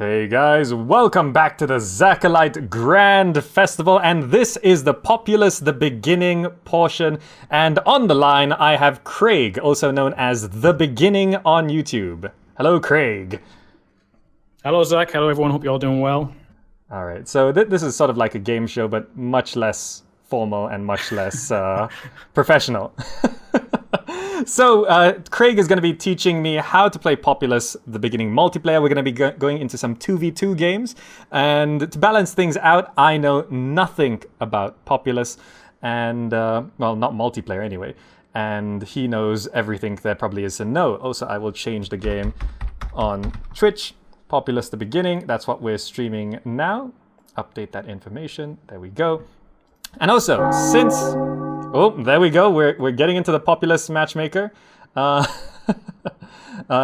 Hey guys, welcome back to the Zakhcolyte Grand Festival, and this is the Populous, the beginning portion, and on the line I have Craig, also known as The Beginning on YouTube. Hello, Craig. Hello, Zach. Hello, everyone. Hope you're all doing well. Alright, so this is sort of like a game show, but much less formal and much less professional. So, Craig is going to be teaching me how to play Populous, the beginning multiplayer. We're going to be going into some 2v2 games. And to balance things out, I know nothing about Populous. And, well, not multiplayer anyway. And he knows everything there probably is to know. Also, I will change the game on Twitch. Populous, the beginning. That's what we're streaming now. Update that information. There we go. And also, since... Oh, there we go. We're getting into the Populous matchmaker.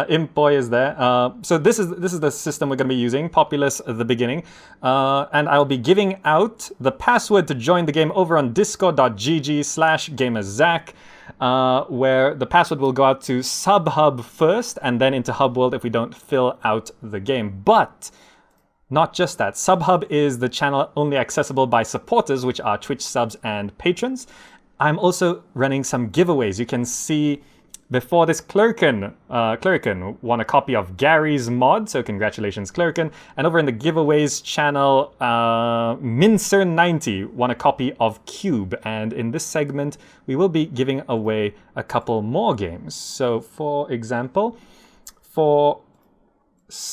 Imp is there. So this is the system we're going to be using, Populous the beginning. And I'll be giving out the password to join the game over on discord.gg/GamerZakh, where the password will go out to SubHub first and then into Hub World if we don't fill out the game. But not just that. SubHub is the channel only accessible by supporters, which are Twitch subs and patrons. I'm also running some giveaways. You can see before this, Clerken won a copy of Gary's mod, so congratulations, Clerken. And over in the giveaways channel, Mincer90 won a copy of Cube. And in this segment, we will be giving away a couple more games. So, for example, for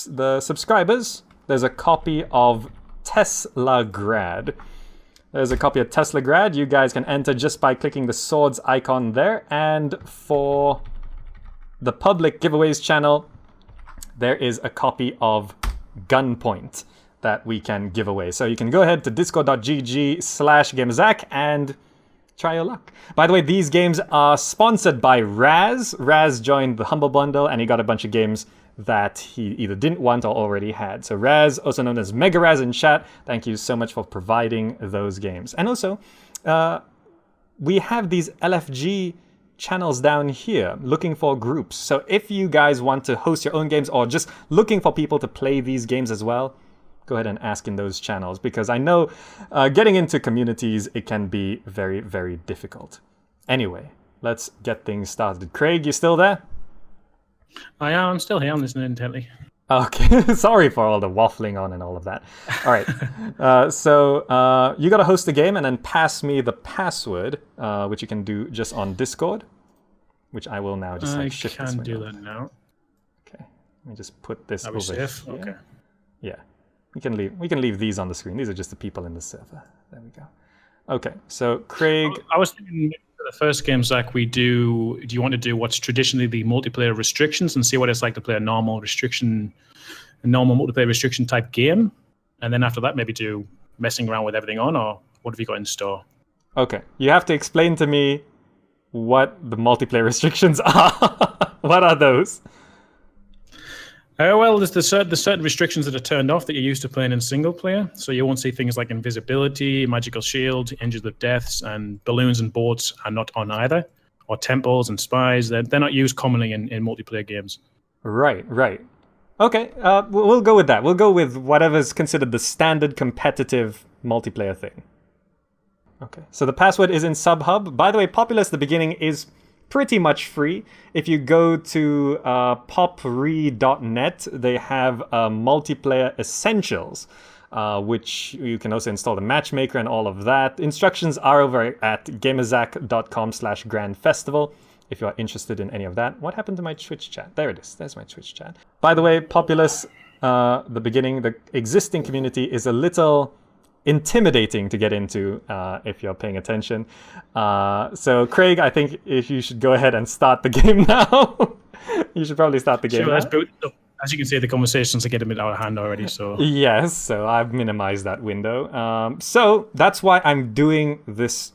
the subscribers, there's a copy of Tesla Grad. There's a copy of Tesla Grad. You guys can enter just by clicking the swords icon there. And for the public giveaways channel, there is a copy of Gunpoint that we can give away. So you can go ahead to discord.gg/GamerZakh and try your luck. By the way, these games are sponsored by Raz. Raz joined the Humble Bundle and he got a bunch of games that he either didn't want or already had. So Raz, also known as Mega Raz in chat, thank you so much for providing those games. And also, we have these LFG channels down here looking for groups. So if you guys want to host your own games or just looking for people to play these games as well, go ahead and ask in those channels, because I know getting into communities, it can be very, very difficult. Anyway, let's get things started. Craig, you still there? I am. I'm still here. I'm listening intently. Okay. Sorry for all the waffling on and all of that. All right. So you got to host the game and then pass me the password, which you can do just on Discord, which I will now just shift this way. I can do that now. Okay. Let me just put this over safe? here. Okay. Yeah. We can leave these on the screen. These are just the people in the server. There we go. Okay. So Craig, I was thinking for the first game, Zach, do you want to do what's traditionally the multiplayer restrictions and see what it's like to play a normal multiplayer restriction type game? And then after that, maybe do messing around with everything on, or what have you got in store? Okay. You have to explain to me what the multiplayer restrictions are. What are those? Well, there's certain restrictions that are turned off that you're used to playing in single player. So you won't see things like invisibility, magical shield, engines of deaths, and balloons and boats are not on either. Or temples and spies. They're not used commonly in multiplayer games. Right. Okay, we'll go with that. We'll go with whatever's considered the standard competitive multiplayer thing. Okay, so the password is in SubHub. By the way, Populous the beginning is pretty much free. If you go to popre.net, they have multiplayer essentials, which you can also install the matchmaker and all of that. Instructions are over at gamerzakh.com/grandfestival if you are interested in any of that. What happened to my Twitch chat? There it is. There's my Twitch chat. By the way, Populous, the beginning, the existing community is a little intimidating to get into if you're paying attention. So Craig, I think if you should go ahead and start the game now. You should probably start the game now. As you can see, the conversations are getting a bit out of hand already. So yes, so I've minimized that window. So that's why I'm doing this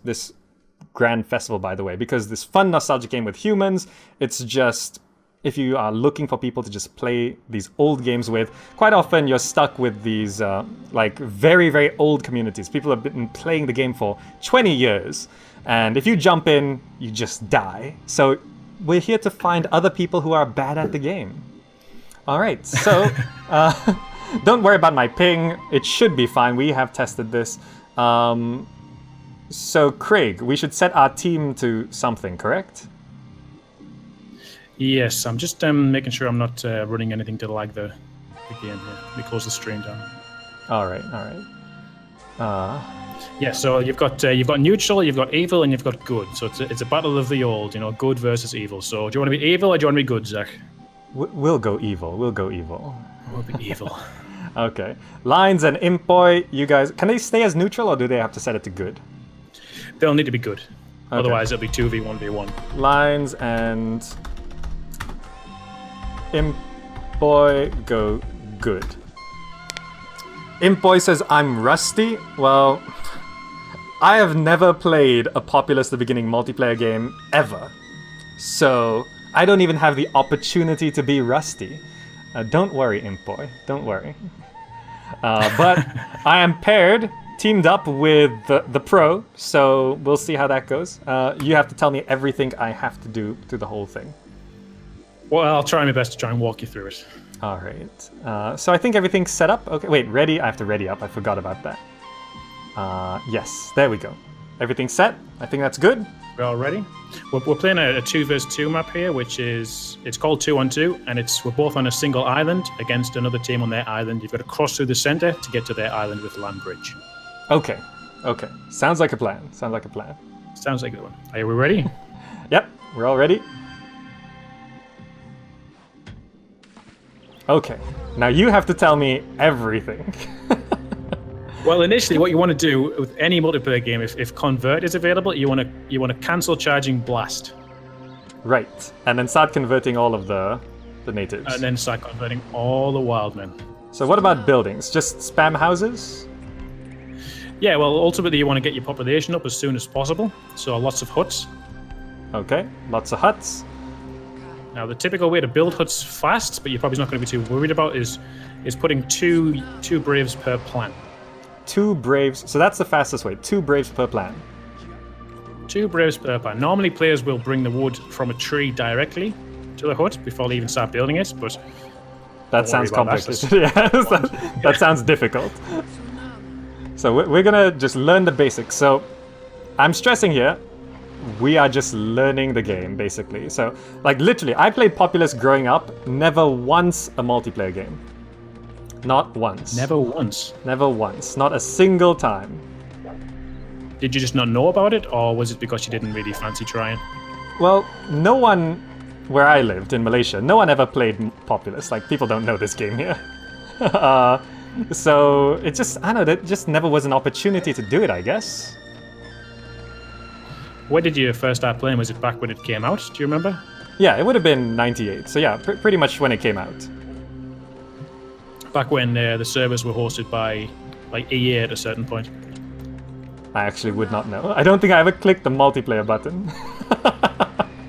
Grand Festival, by the way, because this fun nostalgic game with humans, it's just, if you are looking for people to just play these old games with, quite often you're stuck with these like very, very old communities. People have been playing the game for 20 years. And if you jump in, you just die. So we're here to find other people who are bad at the game. All right, so Don't worry about my ping. It should be fine. We have tested this. So, Craig, we should set our team to something, correct? Yes, I'm just making sure I'm not running anything to lag the game here. Let me close the stream down. All right. Yeah, so you've got neutral, you've got evil, and you've got good. So it's a battle of the old, good versus evil. So do you want to be evil or do you want to be good, Zach? We'll go evil. We'll be evil. Okay. Lines and Impoy, you guys, can they stay as neutral or do they have to set it to good? They'll need to be good. Okay. Otherwise, it'll be 2v1v1. Lines and Impoy go good. Impoy says, I'm rusty. Well, I have never played a Populous the Beginning multiplayer game ever. So, I don't even have the opportunity to be rusty. Don't worry, Impoy. Don't worry. But I am teamed up with the pro, so we'll see how that goes. You have to tell me everything I have to do through the whole thing. Well, I'll try my best to try and walk you through it. All right. So I think everything's set up. Okay, wait, ready? I have to ready up. I forgot about that. Yes, there we go. Everything's set. I think that's good. We're all ready. We're playing a 2 vs 2 map here, it's called 2-on-2, and we're both on a single island against another team on their island. You've got to cross through the center to get to their island with land bridge. Okay. Sounds like a plan. Sounds like a good one. Are we ready? Yep, we're all ready. Okay, now you have to tell me everything. Well, initially, what you want to do with any multiplayer game, if convert is available, you want to cancel charging blast. Right, and then start converting all of the natives. And then start converting all the wild men. So what about buildings? Just spam houses? Yeah, well, ultimately you want to get your population up as soon as possible. So lots of huts. Okay, lots of huts. Now, the typical way to build huts fast, but you're probably not going to be too worried about, is putting two braves per plan. 2 braves, so that's the fastest way. 2 braves per plan. 2 braves per plan. Normally, players will bring the wood from a tree directly to the hut before they even start building it, but that sounds complicated. Yeah, that sounds difficult. So we're gonna just learn the basics. So I'm stressing here, we are just learning the game, basically. So, like, literally, I played Populous growing up, never once a multiplayer game. Not once. Never once? Never once. Not a single time. Did you just not know about it, or was it because you didn't really fancy trying? Well, no one, where I lived in Malaysia, no one ever played Populous. Like, people don't know this game here. So, it just, I don't know, there just never was an opportunity to do it, I guess. When did you first start playing? Was it back when it came out? Do you remember? Yeah, it would have been 98. So yeah, pretty much when it came out. Back when the servers were hosted by like EA at a certain point. I actually would not know. I don't think I ever clicked the multiplayer button.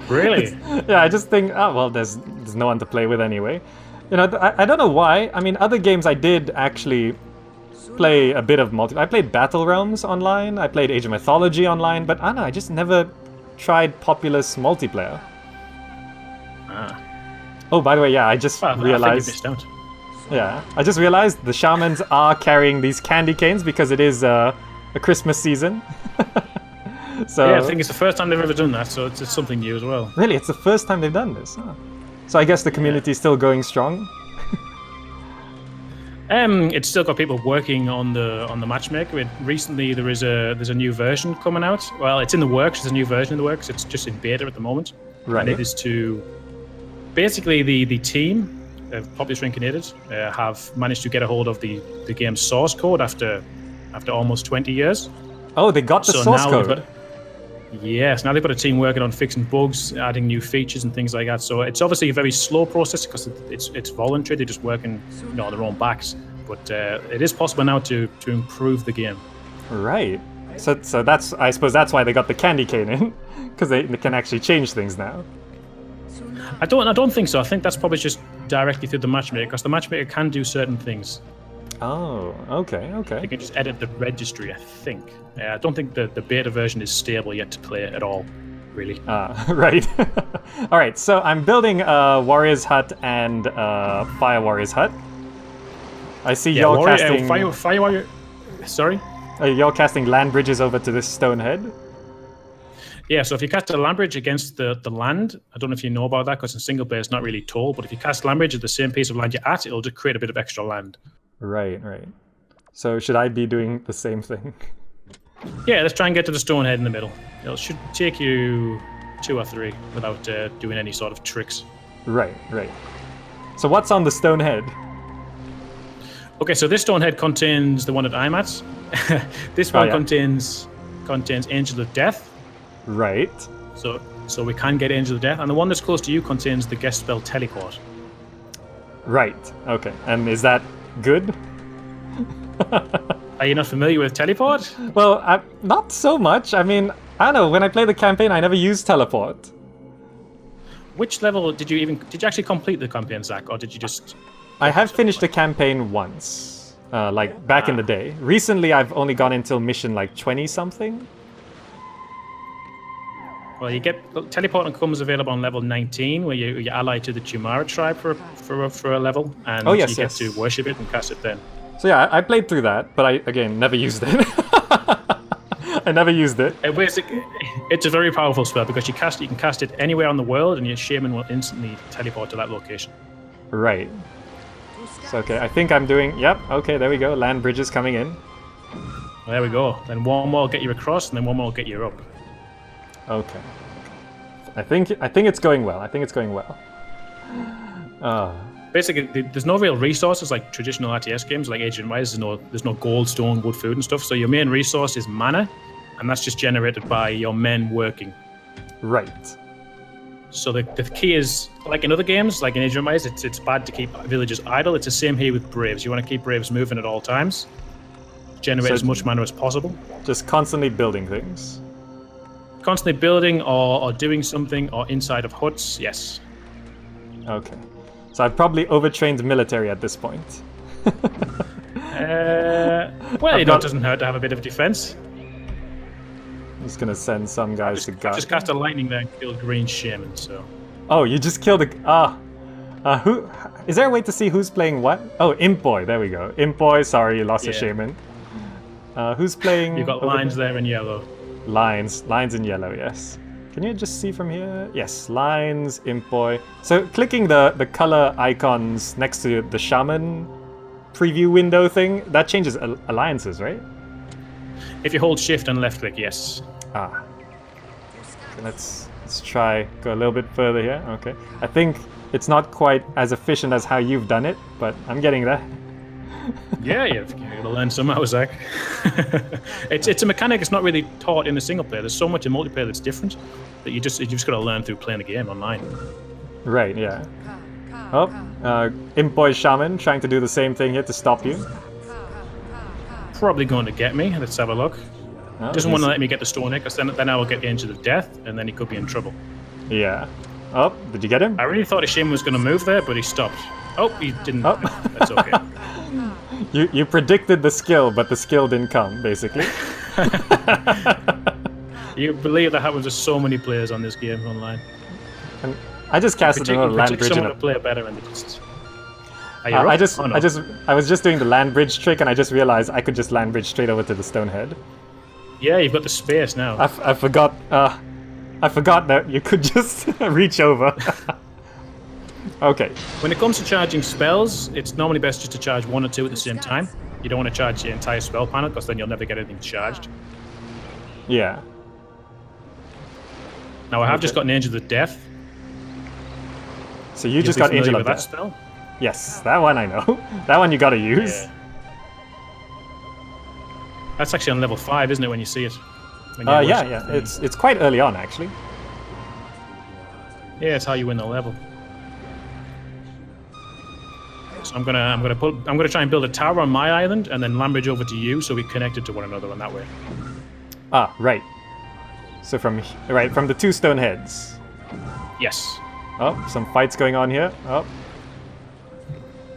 Really? Yeah, I just think, oh, well, there's no one to play with anyway. You know, I don't know why. I mean, other games I did actually play a bit of I played Battle Realms online, I played Age of Mythology online, but I don't know, I just never tried Populous multiplayer. Ah. Oh, by the way, yeah, I just realized... I think you missed out. Yeah, I just realized the shamans are carrying these candy canes because it is a Christmas season. So yeah, I think it's the first time they've ever done that, so it's something new as well. Really, it's the first time they've done this. Huh. So I guess the community is still going strong. It's still got people working on the matchmaker. Recently, there's a new version coming out. Well, it's in the works. There's a new version in the works. It's just in beta at the moment. Right. And it is to basically the team of Populous Reincarnated have managed to get a hold of the game's source code after almost 20 years. Oh, they got the source code. Yes, now they've got a team working on fixing bugs, adding new features and things like that. So it's obviously a very slow process because it's voluntary. They're just working on their own backs. But it is possible now to improve the game. Right. So that's, I suppose that's why they got the candy cane in, because they can actually change things now. I don't think so. I think that's probably just directly through the matchmaker, because the matchmaker can do certain things. Oh, okay. You can just edit the registry, I think. I don't think the beta version is stable yet to play at all, really. Right. All right, so I'm building a warrior's hut and a fire warrior's hut. I see Yeah, you're warrior, casting. fire warrior. Sorry. You're casting land bridges over to this stone head. Yeah, so if you cast a land bridge against the land, I don't know if you know about that because in single player it's not really tall, but if you cast land bridge at the same piece of land you're at, it'll just create a bit of extra land. Right. So should I be doing the same thing? Yeah, let's try and get to the stone head in the middle. It should take you 2 or 3 without doing any sort of tricks. Right. So what's on the stone head? Okay, so this stone head contains the one that I'm at. This one yeah. contains Angel of Death. Right. So we can get Angel of Death, and the one that's close to you contains the guest spell Teleport. Right. Okay. And is that good? Are you not familiar with Teleport? Well, not so much. I mean, I don't know. When I play the campaign, I never used teleport. Which level did you actually complete the campaign, Zach, or did you just? I have finished the campaign once, like back in the day. Recently, I've only gone until mission like 20 something. Well, you get teleporting comes available on level 19, where you're allied to the Chumara tribe for a level, and you get to worship it and cast it then. So yeah, I played through that, but I again never used it. I never used it. It's a very powerful spell because you can cast it anywhere on the world, and your shaman will instantly teleport to that location. Right. So okay, I think I'm doing. Yep. Okay, there we go. Land bridges coming in. There we go. Then one more will get you across, and then one more will get you up. Okay. I think it's going well. Basically, there's no real resources like traditional RTS games like Age of Empires. There's no gold, stone, wood, food, and stuff. So your main resource is mana, and that's just generated by your men working. Right. So the key is, like in other games, like in Age of Empires, it's bad to keep villagers idle. It's the same here with Braves. You want to keep Braves moving at all times. Generate as much mana as possible. Just constantly building things. Constantly building or doing something or inside of huts, yes. Okay. So I've probably overtrained the military at this point. Well, it doesn't hurt to have a bit of defense. I'm just gonna send some guys to guard. Just cast a lightning there and killed Green Shaman, so. Oh, you just killed who? Is there a way to see who's playing what? Oh, Imp Boy, there we go. Imp Boy, sorry, you lost a shaman. Who's playing? You've got lines there in yellow. Lines in yellow, yes. Can you just see from here? Yes, lines, Imp Boy. So clicking the color icons next to the shaman preview window thing, that changes alliances, right? If you hold shift and left click, yes. Okay, let's try go a little bit further here. Okay. I think it's not quite as efficient as how you've done it, but I'm getting there. Yeah, you've got to learn somehow, Zach. It's a mechanic that's not really taught in the single player. There's so much in multiplayer that's different that you just got to learn through playing the game online. Right, yeah. Oh, Imp Boy Shaman trying to do the same thing here to stop you. Probably going to get me. Let's have a look. Oh, Doesn't want to let me get the stone because then I will get the Angel of Death, and then he could be in trouble. Yeah. Oh, did you get him? I really thought his shaman was going to move there, but he stopped. Oh, he didn't. Oh. That's okay. You predicted the skill, but the skill didn't come, basically. You believe that happens to so many players on this game online. And I just casted another land bridge. Someone to play better, and they just. I was just doing the land bridge trick, and I just realized I could just land bridge straight over to the stone head. Yeah, you've got the space now. I forgot. I forgot that you could just reach over. Okay. When it comes to charging spells, it's normally best just to charge 1 or 2 at the same time. You don't want to charge the entire spell panel because then you'll never get anything charged. Yeah. Now I have just got an Angel of Death. So you just got Angel of Death. That spell? Yes, that one I know. That one you gotta use. Yeah. That's actually on level 5, isn't it, when you see it? Yeah. It's quite early on, actually. Yeah, it's how you win the level. So I'm gonna try and build a tower on my island and then land bridge over to you, so we connected to one another in that way. Ah, right. So from the 2 stone heads. Yes. Oh, some fights going on here. Oh.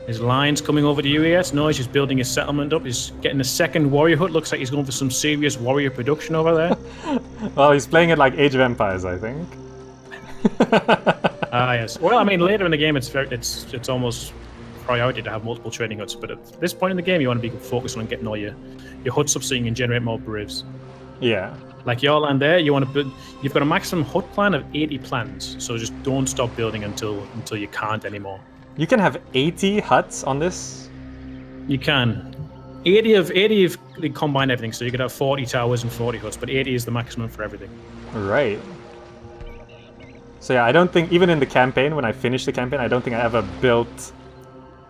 His lines coming over to you here. No, he's just building his settlement up. He's getting a second warrior hut. Looks like he's going for some serious warrior production over there. Well, he's playing it like Age of Empires, I think. Yes. Well, I mean, later in the game, it's almost priority to have multiple trading huts. But at this point in the game, you want to be focused on getting all your huts up so you can generate more braves. Yeah. Like your land there, you want to build. You've got a maximum hut plan of 80 plans, so just don't stop building until you can't anymore. You can have 80 huts on this? You can. 80 of they combine everything, so you could have 40 towers and 40 huts, but 80 is the maximum for everything. Right. So yeah, I don't think, even in the campaign, when I finished the campaign, I don't think I ever built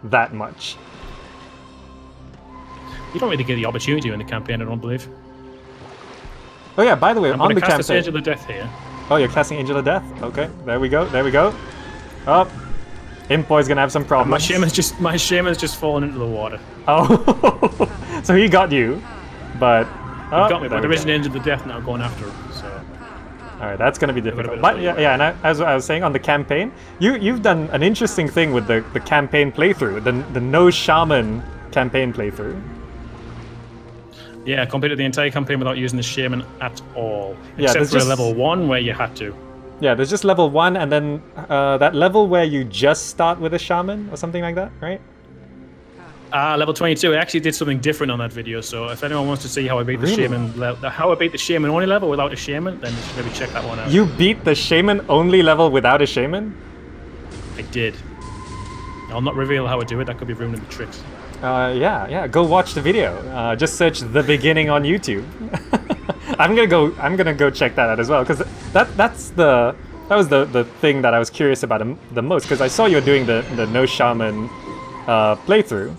that much. You don't really get the opportunity in the campaign, I don't believe. Oh yeah, by the way, I'm on going the to cast campaign... Angel of Death here. Oh, you're casting Angel of Death? Okay, there we go, there we go. Oh, Imp Boy's gonna have some problems. My shaman's just fallen into the water. Oh, so he got you, but... Oh, He got me, but there is an Angel of Death now going after him, so... Alright, that's gonna be difficult. But yeah, and as I was saying, on the campaign, you've done an interesting thing with the campaign playthrough, the no shaman campaign playthrough. Yeah, I completed the entire campaign without using the shaman at all. Yeah, except for just... level 1 where you had to. Yeah, there's just level 1 and then that level where you just start with a shaman or something like that, right? Level 22. I actually did something different on that video, so if anyone wants to see how I beat the shaman, how I beat the shaman only level without a shaman, then maybe check that one out. You beat the shaman only level without a shaman? I did. I'll not reveal how I do it. That could be ruining the tricks. Yeah. Go watch the video. Just search the beginning on YouTube. I'm gonna go check that out as well, because that was the thing that I was curious about the most, because I saw you were doing the no shaman playthrough,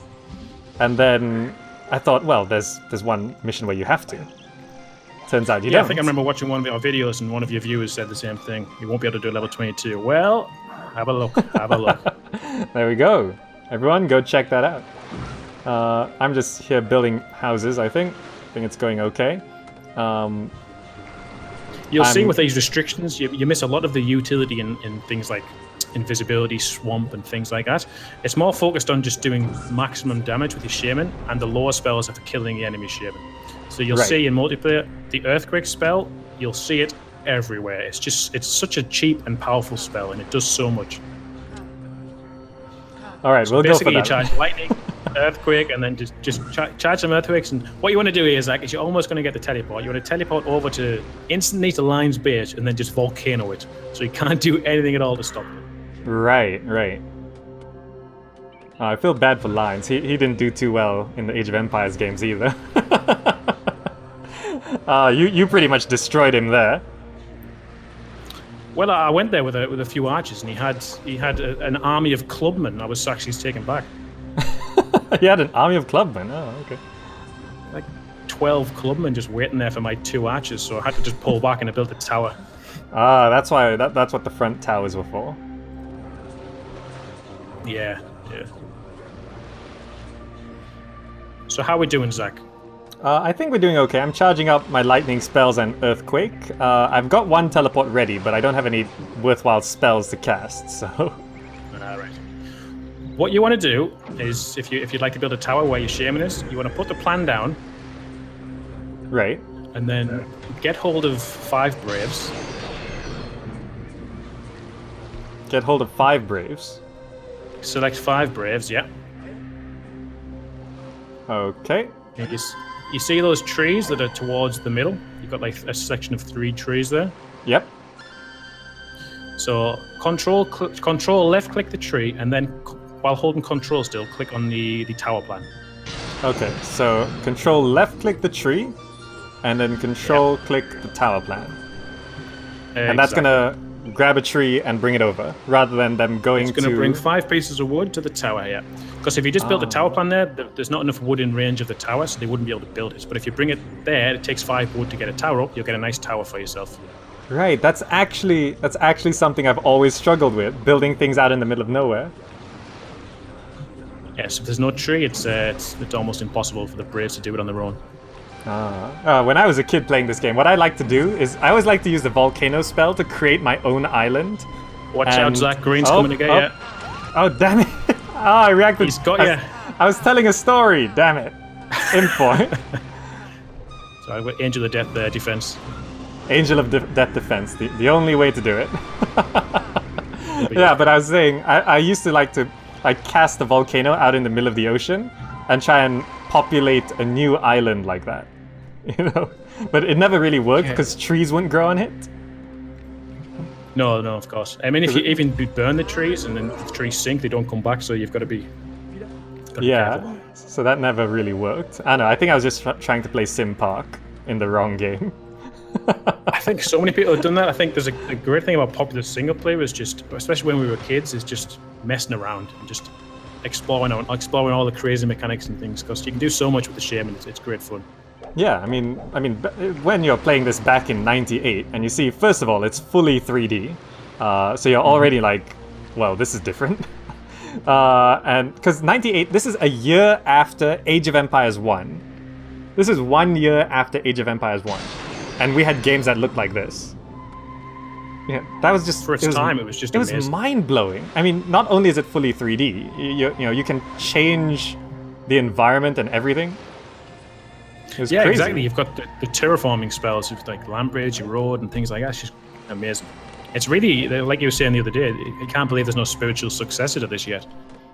and then I thought, well, there's one mission where you have to. Turns out you don't. I think I remember watching one of your videos, and one of your viewers said the same thing. You won't be able to do level 22. Well, have a look. Have a look. There we go. Everyone, go check that out. I'm just here building houses, I think. I think it's going okay. You'll see with these restrictions, you miss a lot of the utility in things like invisibility, swamp, and things like that. It's more focused on just doing maximum damage with your shaman, and the lower spells are for killing the enemy shaman. So you'll see in multiplayer, the earthquake spell, you'll see it everywhere. It's such a cheap and powerful spell, and it does so much. All right, So we'll go for basically, that. you charge lightning, earthquake, and then just charge some earthquakes. And what you want to do here, Zach, is you're almost going to get the teleport. You want to teleport over to instantly to Lion's base, and then just volcano it. So you can't do anything at all to stop it. Right. I feel bad for Lions. He didn't do too well in the Age of Empires games either. You pretty much destroyed him there. Well, I went there with a few archers, and he had an army of clubmen. I was actually taken back. He had an army of clubmen. Oh, okay. Like 12 clubmen just waiting there for my 2 archers, so I had to just pull back and I built a tower. That's why. That's what the front towers were for. Yeah. So how are we doing, Zach? I think we're doing okay. I'm charging up my lightning spells and earthquake. I've got 1 teleport ready, but I don't have any worthwhile spells to cast, so... Alright. What you want to do is, if you'd like to build a tower where your shaman is, you want to put the plan down. Right. And then get hold of 5 braves. Get hold of 5 braves. Select 5 braves, yeah. Okay. And you see those trees that are towards the middle? You've got like a section of 3 trees there. Yep. So control left click the tree, and then while holding control still, click on the tower plan. Okay, so control left click the tree, and then control click the tower plan. And that's gonna grab a tree and bring it over, rather than them going It's going to bring 5 pieces of wood to the tower, yeah. Because if you just built the tower plan there's not enough wood in range of the tower, so they wouldn't be able to build it. But if you bring it there, it takes 5 wood to get a tower up, you'll get a nice tower for yourself. Right, that's actually something I've always struggled with, building things out in the middle of nowhere. Yes, if there's no tree, it's almost impossible for the braves to do it on their own. When I was a kid playing this game, what I like to do is I always like to use the volcano spell to create my own island. Watch out, Zach, Green's coming to get you. Oh, damn it. I reacted. He's got you. I was telling a story, damn it. Info. So I've got Angel of Death there, defense. Angel of Death defense, the only way to do it. Yeah, but I was saying, I used to like to like cast a volcano out in the middle of the ocean and try and populate a new island like that. You know, but it never really worked because trees wouldn't grow on it. No, of course. I mean, if you even burn the trees and then the trees sink, they don't come back. So you've got to be. Yeah. So that never really worked. I don't know. I think I was just trying to play Sim Park in the wrong game. I think so many people have done that. I think there's a great thing about Populous single player is just, especially when we were kids, is just messing around and just exploring all the crazy mechanics and things. Because you can do so much with the shaman. It's great fun. Yeah, I mean, when you're playing this back in '98, and you see, first of all, it's fully 3D, so you're already like, well, this is different. And because '98, this is a year after Age of Empires 1. This is 1 year after Age of Empires 1, and we had games that looked like this. Yeah, that was just for its time. It was just amazing. Was mind blowing. I mean, not only is it fully 3D, you know, you can change the environment and everything. Yeah, crazy. Exactly. You've got the terraforming spells with like land bridge, road, and things like that. It's just amazing. It's really, like you were saying the other day, I can't believe there's no spiritual successor to this yet.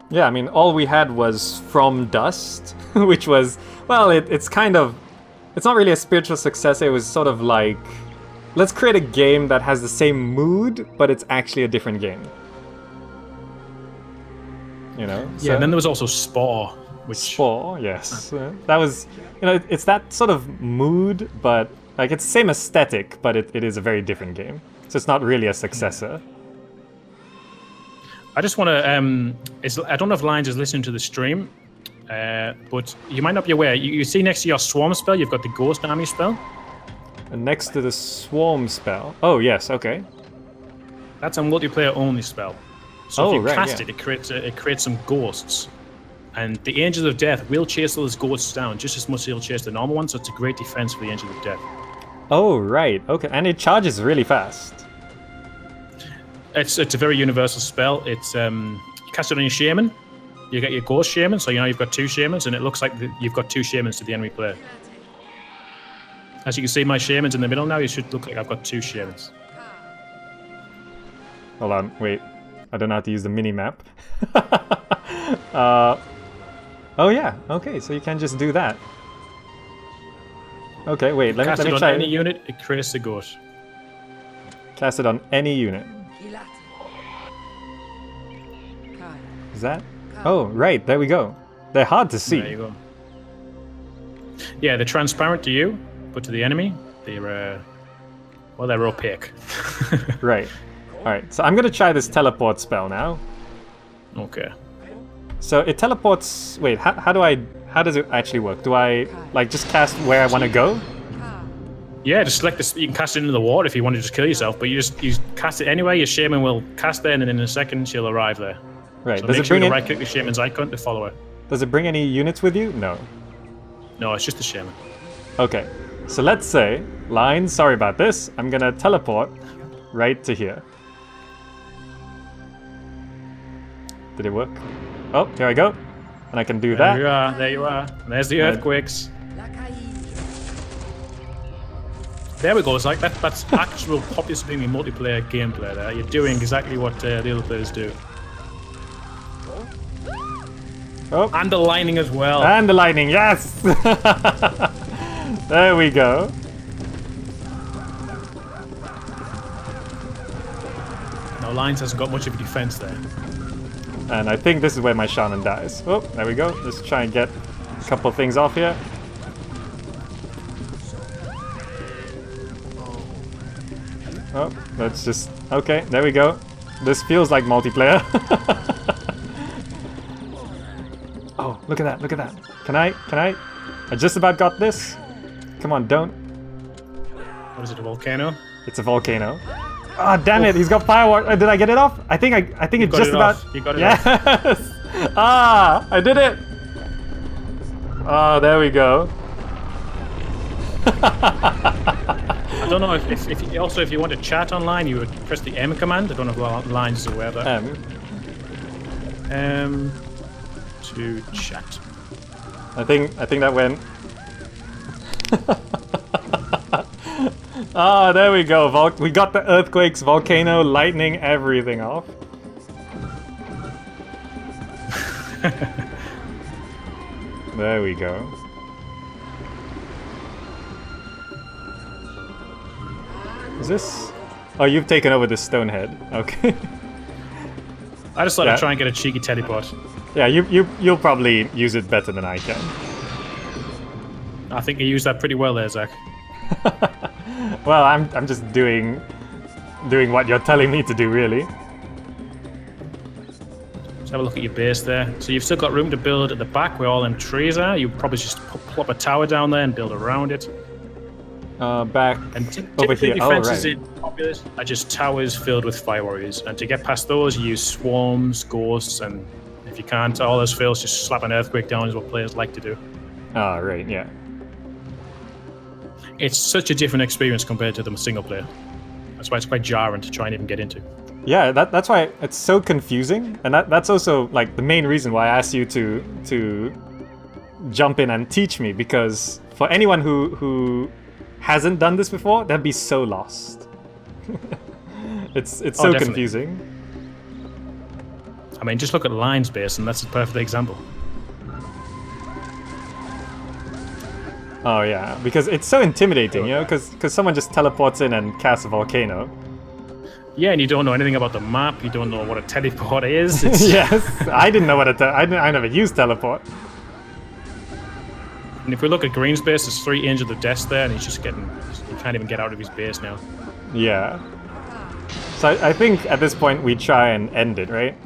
Yeah, I mean, all we had was From Dust, which was, well, it's kind of, it's not really a spiritual successor. It was sort of like, let's create a game that has the same mood, but it's actually a different game. You know? Yeah, and then there was also Spore. Spore, yes. That was, you know, it's that sort of mood, but like it's the same aesthetic, but it is a very different game. So it's not really a successor. I just want to, I don't know if Lions is listening to the stream, but you might not be aware. You see next to your Swarm spell, you've got the Ghost Army spell. And next to the Swarm spell. Oh, yes, okay. That's a multiplayer only spell. So if you cast it, it creates some ghosts. And the Angels of Death will chase those ghosts down just as much as they'll chase the normal ones, so it's a great defense for the Angels of Death. Oh, right. Okay. And it charges really fast. It's a very universal spell. It's you cast it on your shaman, you get your ghost shaman, so you know you've got two shamans, and it looks like you've got two shamans to the enemy player. As you can see, my shaman's in the middle now. You should look like I've got two shamans. Hold on, wait. I don't know how to use the mini-map. Oh yeah, okay, so you can just do that. Okay, wait, let me try. Cast it on any unit, it creates the ghost. Cast it on any unit. Is that? Oh, right, there we go. They're hard to see. There you go. Yeah, they're transparent to you, but to the enemy, they're, well, they're opaque. Right. Alright, so I'm gonna try this teleport spell now. Okay. So it teleports. Wait, how does it actually work? Do I like just cast where I want to go? Yeah, just select this. You can cast it into the water if you want to just kill yourself, but you cast it anyway. Your shaman will cast there, and then in a second she'll arrive there. Right. So does make it sure bring to right-click the shaman's icon to follow her. Does it bring any units with you? No. No, it's just the shaman. Okay. So let's say, Lines, sorry about this. I'm gonna teleport right to here. Did it work? Oh, here I go. And I can do that. There you are, there you are. And there's the earthquakes. There we go, it's like that's actual Populous multiplayer gameplay there. You're doing exactly what the other players do. Oh. And the lightning as well. And the lightning, yes! There we go. Now Lions hasn't got much of a defense there. And I think this is where my shaman dies. Oh, there we go. Let's try and get a couple things off here. Oh, let's just... Okay, there we go. This feels like multiplayer. Oh, look at that, look at that. Can I? I just about got this. Come on, don't. What is it, a volcano? It's a volcano. Ah, oh, damn it! He's got fireworks. Did I get it off? I think it just about. You got it yes. off. Ah, I did it. Ah, there we go. I don't know if you want to chat online, you would press the M command. I don't know if Lines is aware of that. To chat. I think that went. Ah, there we go. We got the earthquakes, volcano, lightning, everything off. There we go. Is this? Oh, you've taken over the stone head. Okay. I just thought I'd try and get a cheeky teleport. Yeah, you'll probably use it better than I can. I think you used that pretty well there, Zach. Well, I'm just doing what you're telling me to do, really. Let's have a look at your base there. So you've still got room to build at the back where all them trees are. You probably just plop a tower down there and build around it. Back and over here. Defenses right. in Populous are just towers filled with fire warriors. And to get past those, you use swarms, ghosts, and if you can't, all those fails, just slap an earthquake down is what players like to do. Ah, right, yeah. It's such a different experience compared to the single player. That's why it's quite jarring to try and even get into. Yeah, that's why it's so confusing, and that's also like the main reason why I asked you to jump in and teach me, because for anyone who hasn't done this before, they'd be so lost. It's so definitely. confusing. I mean, just look at Lion's base, and that's a perfect example. Oh yeah, because it's so intimidating, you know, because someone just teleports in and casts a volcano. Yeah, and you don't know anything about the map. You don't know what a teleport is. It's... Yes, I didn't know what I never used teleport. And if we look at Green's base, there's 3 Angels of Death there, and he can't even get out of his base now. Yeah. So I think at this point we try and end it, right?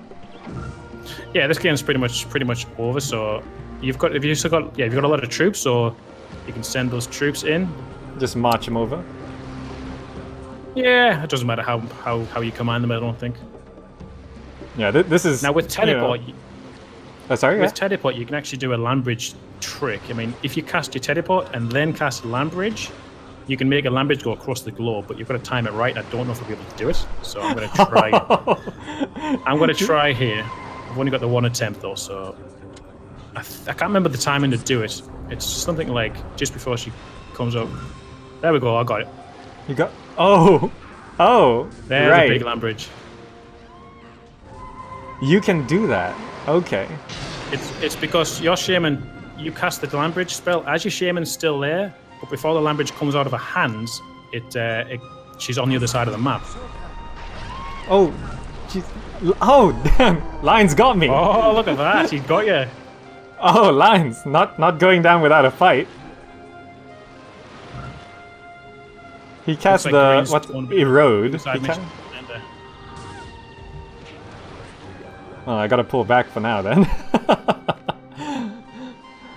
Yeah, this game's pretty much over. So you've got a lot of troops, so you can send those troops in. Just march them over. Yeah, it doesn't matter how you command them, I don't think. Yeah, this is... Now with teleport... You know... Oh, sorry? With teleport, you can actually do a land bridge trick. I mean, if you cast your teleport and then cast a land bridge, you can make a land bridge go across the globe, but you've got to time it right, and I don't know if I'll be able to do it. So I'm going to try... I'm going to try here. I've only got the 1 attempt, though, so... I can't remember the timing to do it. It's something like just before she comes up. There we go, I got it. You got... Oh! Oh! There's right. a big land bridge. You can do that. Okay. It's because your shaman, you cast the land bridge spell as your shaman's still there, but before the land bridge comes out of her hands, she's on the other side of the map. Oh, she's... Oh, damn! Lion's got me! Oh, look at that! She's got you! Oh, Lion's not going down without a fight. He cast like erode. Mission. Oh, I gotta pull back for now then.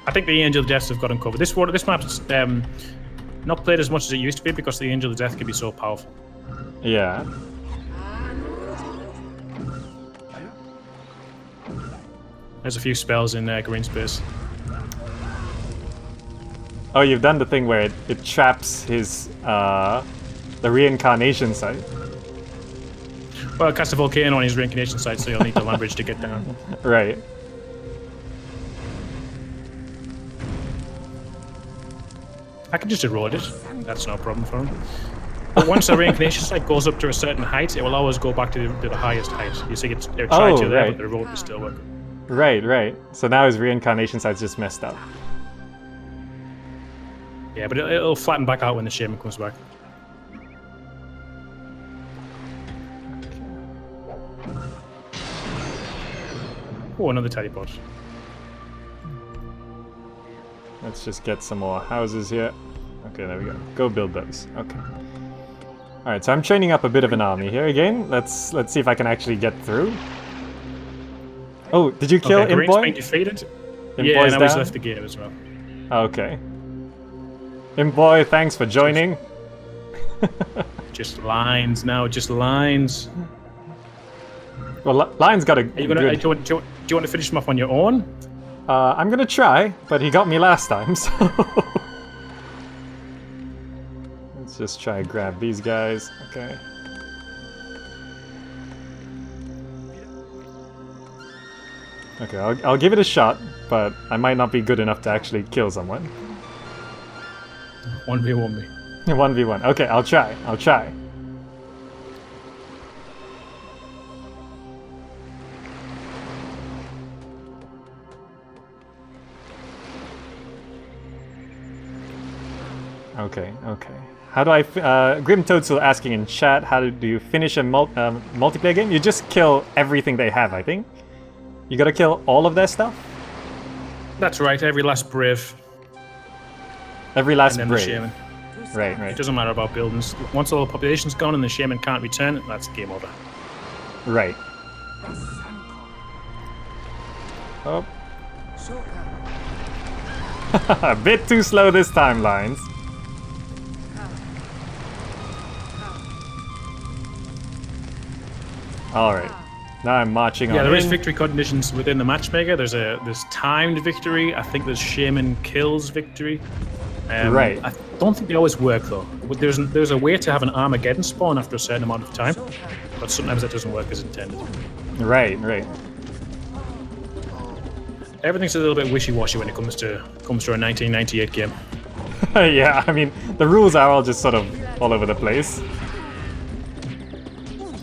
I think the Angel of Deaths have got him covered. This map's not played as much as it used to be because the Angel of Death can be so powerful. Yeah. There's a few spells in green space. Oh, you've done the thing where it traps his the reincarnation site. Well, cast a volcano on his reincarnation site, so you'll need the land bridge to get down. Right. I can just erode it. That's no problem for him. But once the reincarnation site goes up to a certain height, it will always go back to the highest height. You see, they're trying to there, right. but the erode will still work. Right. So now his reincarnation site's just messed up. Yeah, but it'll flatten back out when the shaman comes back. Oh, another teleport. Let's just get some more houses here. Okay, there we go. Go build those. Okay. Alright, so I'm training up a bit of an army here again. Let's see if I can actually get through. Oh, did you kill Green's Imboy? been defeated. Imboy's now he's down? left the game as well. Okay. Imboy, thanks for joining. Just lines now, just lines. Well, Lion's got a Do you want to finish him off on your own? I'm gonna try, but he got me last time, so... Let's just try and grab these guys. Okay. Okay, I'll give it a shot, but I might not be good enough to actually kill someone. 1v1 me. 1v1. Okay, I'll try. Okay, okay. How do I... Grim Toadstool asking in chat, how do you finish a multiplayer game? You just kill everything they have, I think. You gotta kill all of their stuff? That's right, every last brave. Every last and then brave. The shaman. Right, right. It doesn't matter about buildings. Once all the population's gone and the shaman can't return, that's game over. Right. Oh. A bit too slow this time, Lines. Alright. Now I'm marching on. Yeah, there is victory conditions within the matchmaker. There's timed victory. I think there's shaman kills victory. Right. I don't think they always work though. There's a way to have an Armageddon spawn after a certain amount of time, but sometimes that doesn't work as intended. Right, right. Everything's a little bit wishy-washy when it comes to a 1998 game. Yeah, I mean, the rules are all just sort of all over the place.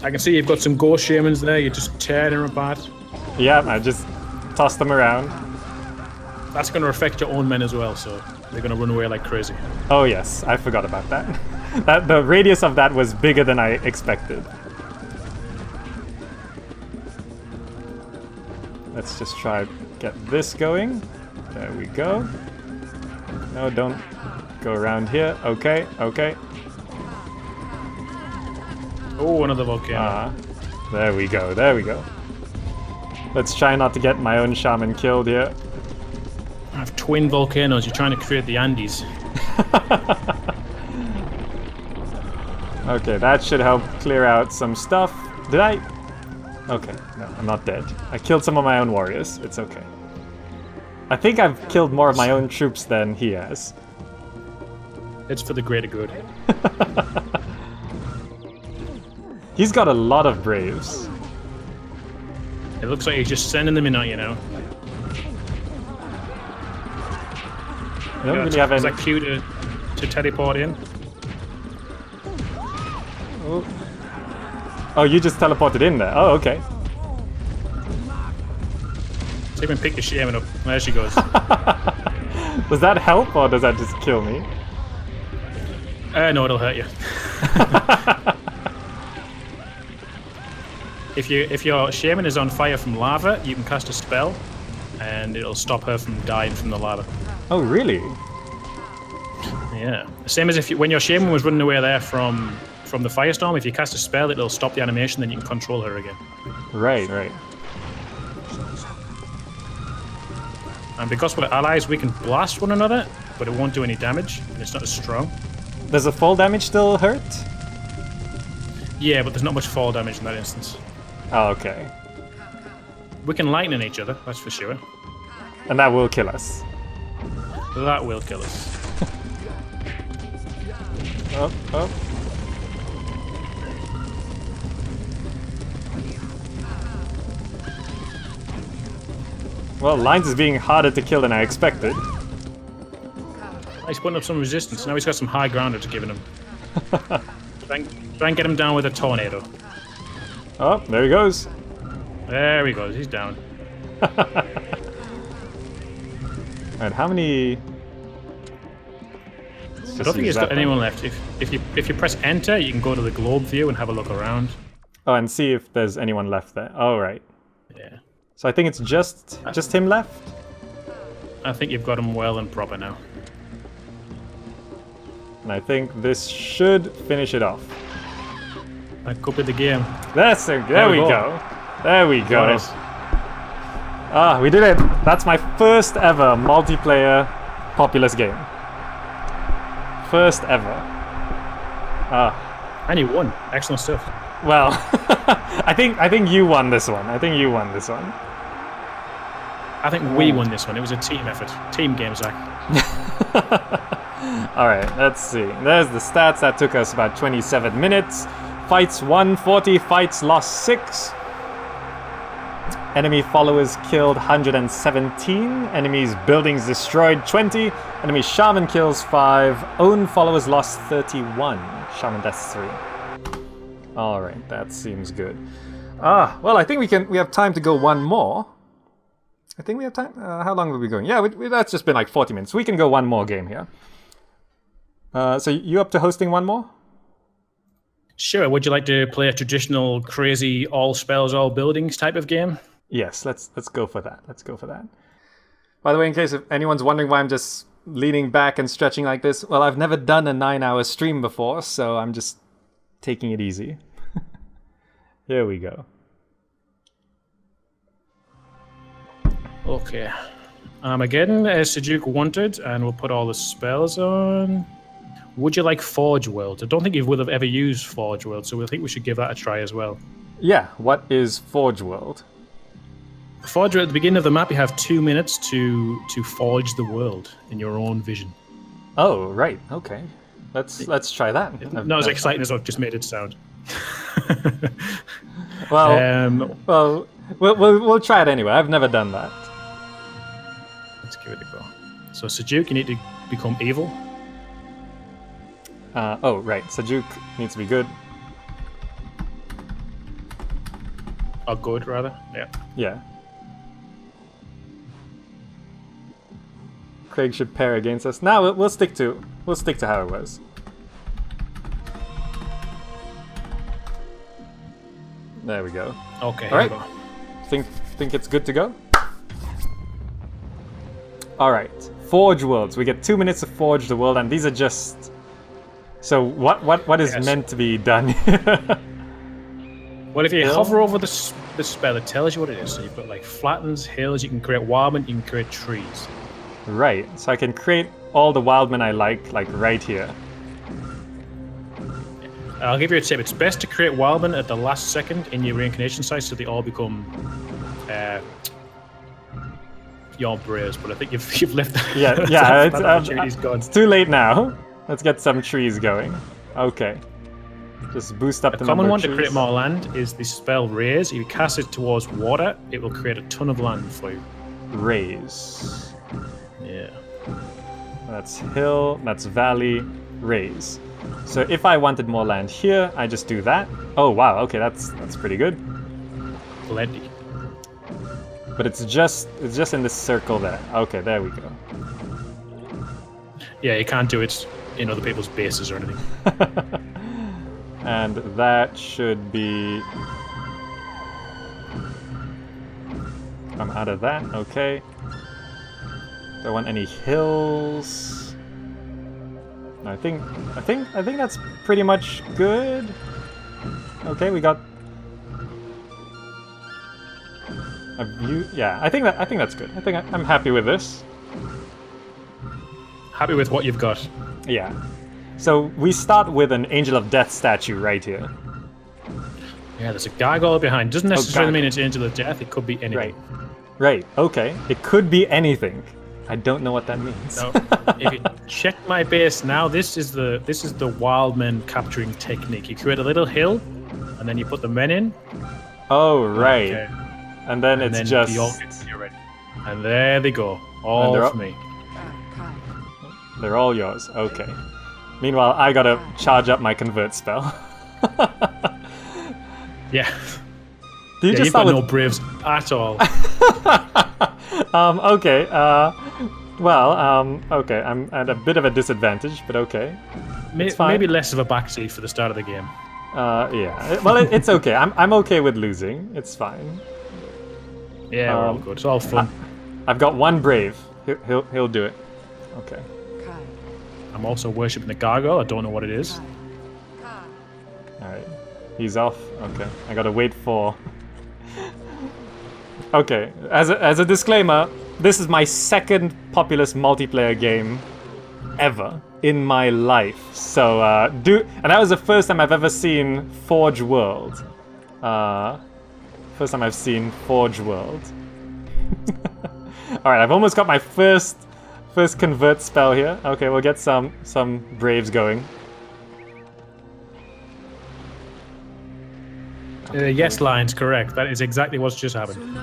I can see you've got some ghost shamans there. You're just tearing them apart. Yeah, I just toss them around. That's going to affect your own men as well, so they're going to run away like crazy. Oh yes, I forgot about that. The radius of that was bigger than I expected. Let's just try get this going. There we go. No, don't go around here. Okay, okay. Oh, another volcano. There we go, there we go. Let's try not to get my own shaman killed here. I have twin volcanoes. You're trying to create the Andes. Okay, that should help clear out some stuff. Did I? Okay, no, I'm not dead. I killed some of my own warriors. It's okay. I think I've killed more of my own troops than he has. It's for the greater good. He's got a lot of braves. It looks like he's just sending them in on you now. I don't really have any... Is that cue to teleport in? Oh, you just teleported in there. Oh, okay. So even pick the shaman up. There she goes. Does that help or does that just kill me? No, it'll hurt you. If your shaman is on fire from lava, you can cast a spell, and it'll stop her from dying from the lava. Oh, really? Yeah. Same as when your shaman was running away there from the firestorm. If you cast a spell, it'll stop the animation, then you can control her again. Right, right. And because we're allies, we can blast one another, but it won't do any damage, and it's not as strong. Does the fall damage still hurt? Yeah, but there's not much fall damage in that instance. Oh, okay. We can lightning each other, that's for sure. And that will kill us. That will kill us. Oh, oh. Well, Lines is being harder to kill than I expected. He's putting up some resistance. Now he's got some high ground to giving him. Try and get him down with a tornado. Oh, there he goes. There he goes. He's down. And how many? I don't think he's got anyone left. If you press enter, you can go to the globe view and have a look around. Oh, and see if there's anyone left there. Oh, right. Yeah. So I think it's just him left. I think you've got him well and proper now. And I think this should finish it off. That could be the game. There we go. There we go. Got it. Ah, we did it. That's my first ever multiplayer Populous game. First ever. Ah. And you won. Excellent stuff. Well, I think you won this one. I think you won this one. I think we won this one. It was a team effort. Team GamerZakh. Alright, let's see. There's the stats. That took us about 27 minutes. Fights won 40, fights lost 6. Enemy followers killed 117. Enemies buildings destroyed 20. Enemy shaman kills 5. Own followers lost 31. Shaman deaths 3. Alright, that seems good. Well, I think we have time to go one more. I think we have time. How long will we be going? Yeah, that's just been like 40 minutes. We can go one more game here. So you up to hosting one more? Sure. Would you like to play a traditional, crazy, all spells, all buildings type of game? Yes, let's go for that. Let's go for that. By the way, in case if anyone's wondering why I'm just leaning back and stretching like this, well, I've never done a 9-hour stream before, so I'm just taking it easy. Here we go. Okay. Armageddon, as Sajuk wanted, and we'll put all the spells on. Would you like Forge World? I don't think you would have ever used Forge World, so we think we should give that a try as well. Yeah, what is Forge World? Forge World, at the beginning of the map, you have 2 minutes to forge the world in your own vision. Oh, right. Okay. Let's try that. Not as exciting as I've just made it sound. Well, we'll try it anyway. I've never done that. Let's give it a go. So, Sajuk, you need to become evil. Oh, right. Sajuk needs to be good. Or good, rather. Yeah. Yeah. Craig should pair against us. Now we'll stick to how it was. There we go. Okay. All right. Think it's good to go. All right. Forge worlds. We get 2 minutes to forge the world, and these are just. So what is meant to be done? Well, if you hover over the spell, it tells you what it is. So you've got like flattens, hills. You can create wildmen. You can create trees. Right. So I can create all the wildmen I like right here. I'll give you a tip. It's best to create wildmen at the last second in your reincarnation site, so they all become your braves. But I think you've left. Yeah. Opportunity's gone. It's too late now. Let's get some trees going. Okay. Just boost up the common number one of trees. to create more land is the spell Raise. If you cast it towards water, it will create a ton of land for you. Raise. Yeah. That's hill, that's valley, raise. So if I wanted more land here, I just do that. Oh wow, okay, that's pretty good. Plenty. But it's just in this circle there. Okay, there we go. Yeah, you can't do it in other people's bases or anything. And that should be... I'm out of that, okay. Do I want any hills? No, I think that's pretty much good. Okay, we got a view. Yeah, I think that's good. I'm happy with this. Happy with what you've got. Yeah. So we start with an Angel of Death statue right here. Yeah, there's a gargoyle behind. Doesn't necessarily mean it's Angel of Death. It could be anything. Right. Okay. It could be anything. I don't know what that means. No. If you check my base now, this is the wildmen capturing technique. You create a little hill, and then you put the men in. Oh right. Okay. And then it's just. The orc gets ready. And there they go. All for me. They're all yours. Okay. Meanwhile, I gotta charge up my convert spell. Yeah. Do you just you've got no braves at all. Okay. Okay. I'm at a bit of a disadvantage, but okay. Maybe less of a backseat for the start of the game. Yeah. Well, it's okay. I'm okay with losing. It's fine. Yeah, we're all good. It's all fun. I've got one brave. He'll do it. Okay. I'm also worshipping the gargoyle. I don't know what it is. Alright. He's off. Okay. I gotta wait for... Okay. As a disclaimer, this is my second Populous multiplayer game ever in my life. So, and that was the first time I've ever seen Forge World. First time I've seen Forge World. Alright, I've almost got my first convert spell here. Okay, we'll get some braves going. Yes, Lion's correct. That is exactly what's just happened.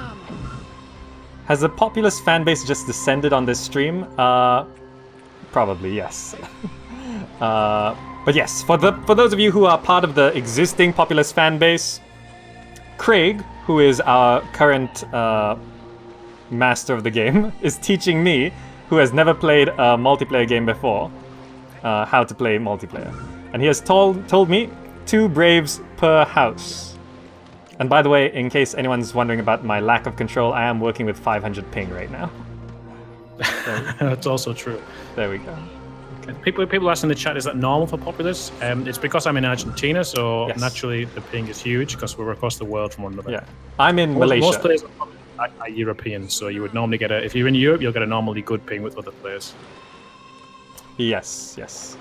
Has the Populous fanbase just descended on this stream? Probably, yes. But yes, for those of you who are part of the existing Populous fanbase, Craig, who is our current master of the game, is teaching me, who has never played a multiplayer game before, how to play multiplayer. And he has told me 2 Braves per house. And by the way, in case anyone's wondering about my lack of control, I am working with 500 ping right now. That's also true. There we go. People ask in the chat, is that normal for Populous? It's because I'm in Argentina, so Yes. naturally the ping is huge because we're across the world from one another. Yeah, I'm in Malaysia. Most players are European, so you would normally get if you're in Europe, you'll get a normally good ping with other players. Yes, yes.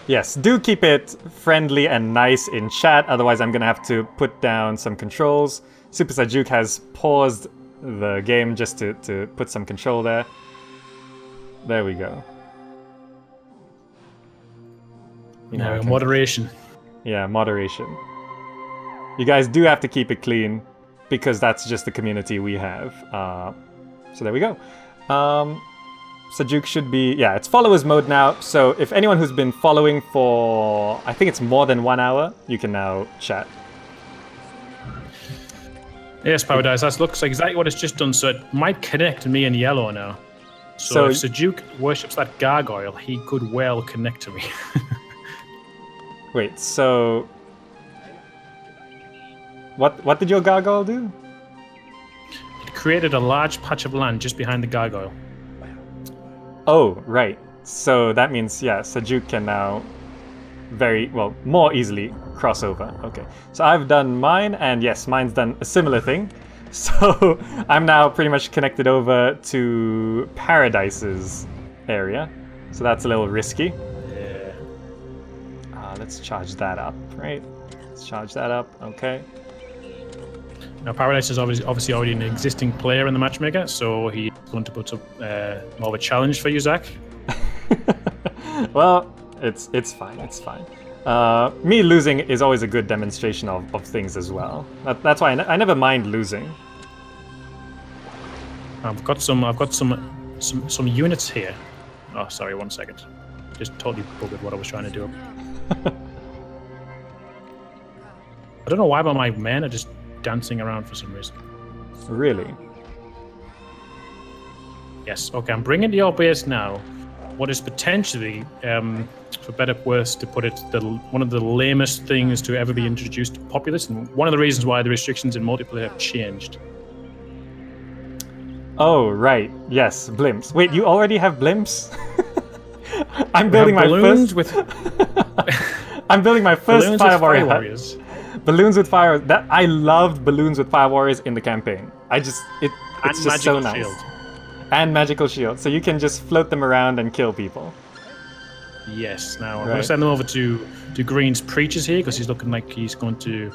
Yes, do keep it friendly and nice in chat, otherwise I'm gonna have to put down some controls. Super Zakhcolyte has paused the game just to put some control there. There we go. Moderation. Yeah, moderation. You guys do have to keep it clean, because that's just the community we have. So there we go. Zakhcolyte should be... Yeah, it's followers mode now, so if anyone who's been following for... I think it's more than 1 hour, you can now chat. Yes, Paradise, that looks like exactly what it's just done, so it might connect me in yellow now. So if Zakhcolyte worships that gargoyle, he could well connect to me. Wait, so... What did your gargoyle do? It created a large patch of land just behind the gargoyle. Oh, right. So that means, yeah, Zakhcolyte can now more easily cross over. Okay, so I've done mine, and yes, mine's done a similar thing. So I'm now pretty much connected over to Paradise's area. So that's a little risky. Yeah. Let's charge that up, right? Let's charge that up, okay. Now, Paradise is obviously already an existing player in the Matchmaker, so he's going to put up more of a challenge for you, Zach. Well, it's fine, it's fine. Me losing is always a good demonstration of things as well. That's why I never mind losing. I've got some units here. Oh, sorry, 1 second. Just totally buggered what I was trying to do. I don't know why, but my men are just dancing around for some reason. Really? Yes. Okay, I'm bringing to your base now what is potentially, for better or worse to put it, one of the lamest things to ever be introduced to Populous, and one of the reasons why the restrictions in multiplayer have changed. Oh, right. Yes, blimps. Wait, you already have blimps? I'm building my balloons first... with I'm building my first balloons Fire with Warrior Fire hut. Warriors. Balloons with fire. I loved balloons with Fire Warriors in the campaign. It's just so nice. Shield. And magical shield, so you can just float them around and kill people. Yes. Now I'm going to send them over to Green's preachers here because he's looking like he's going to,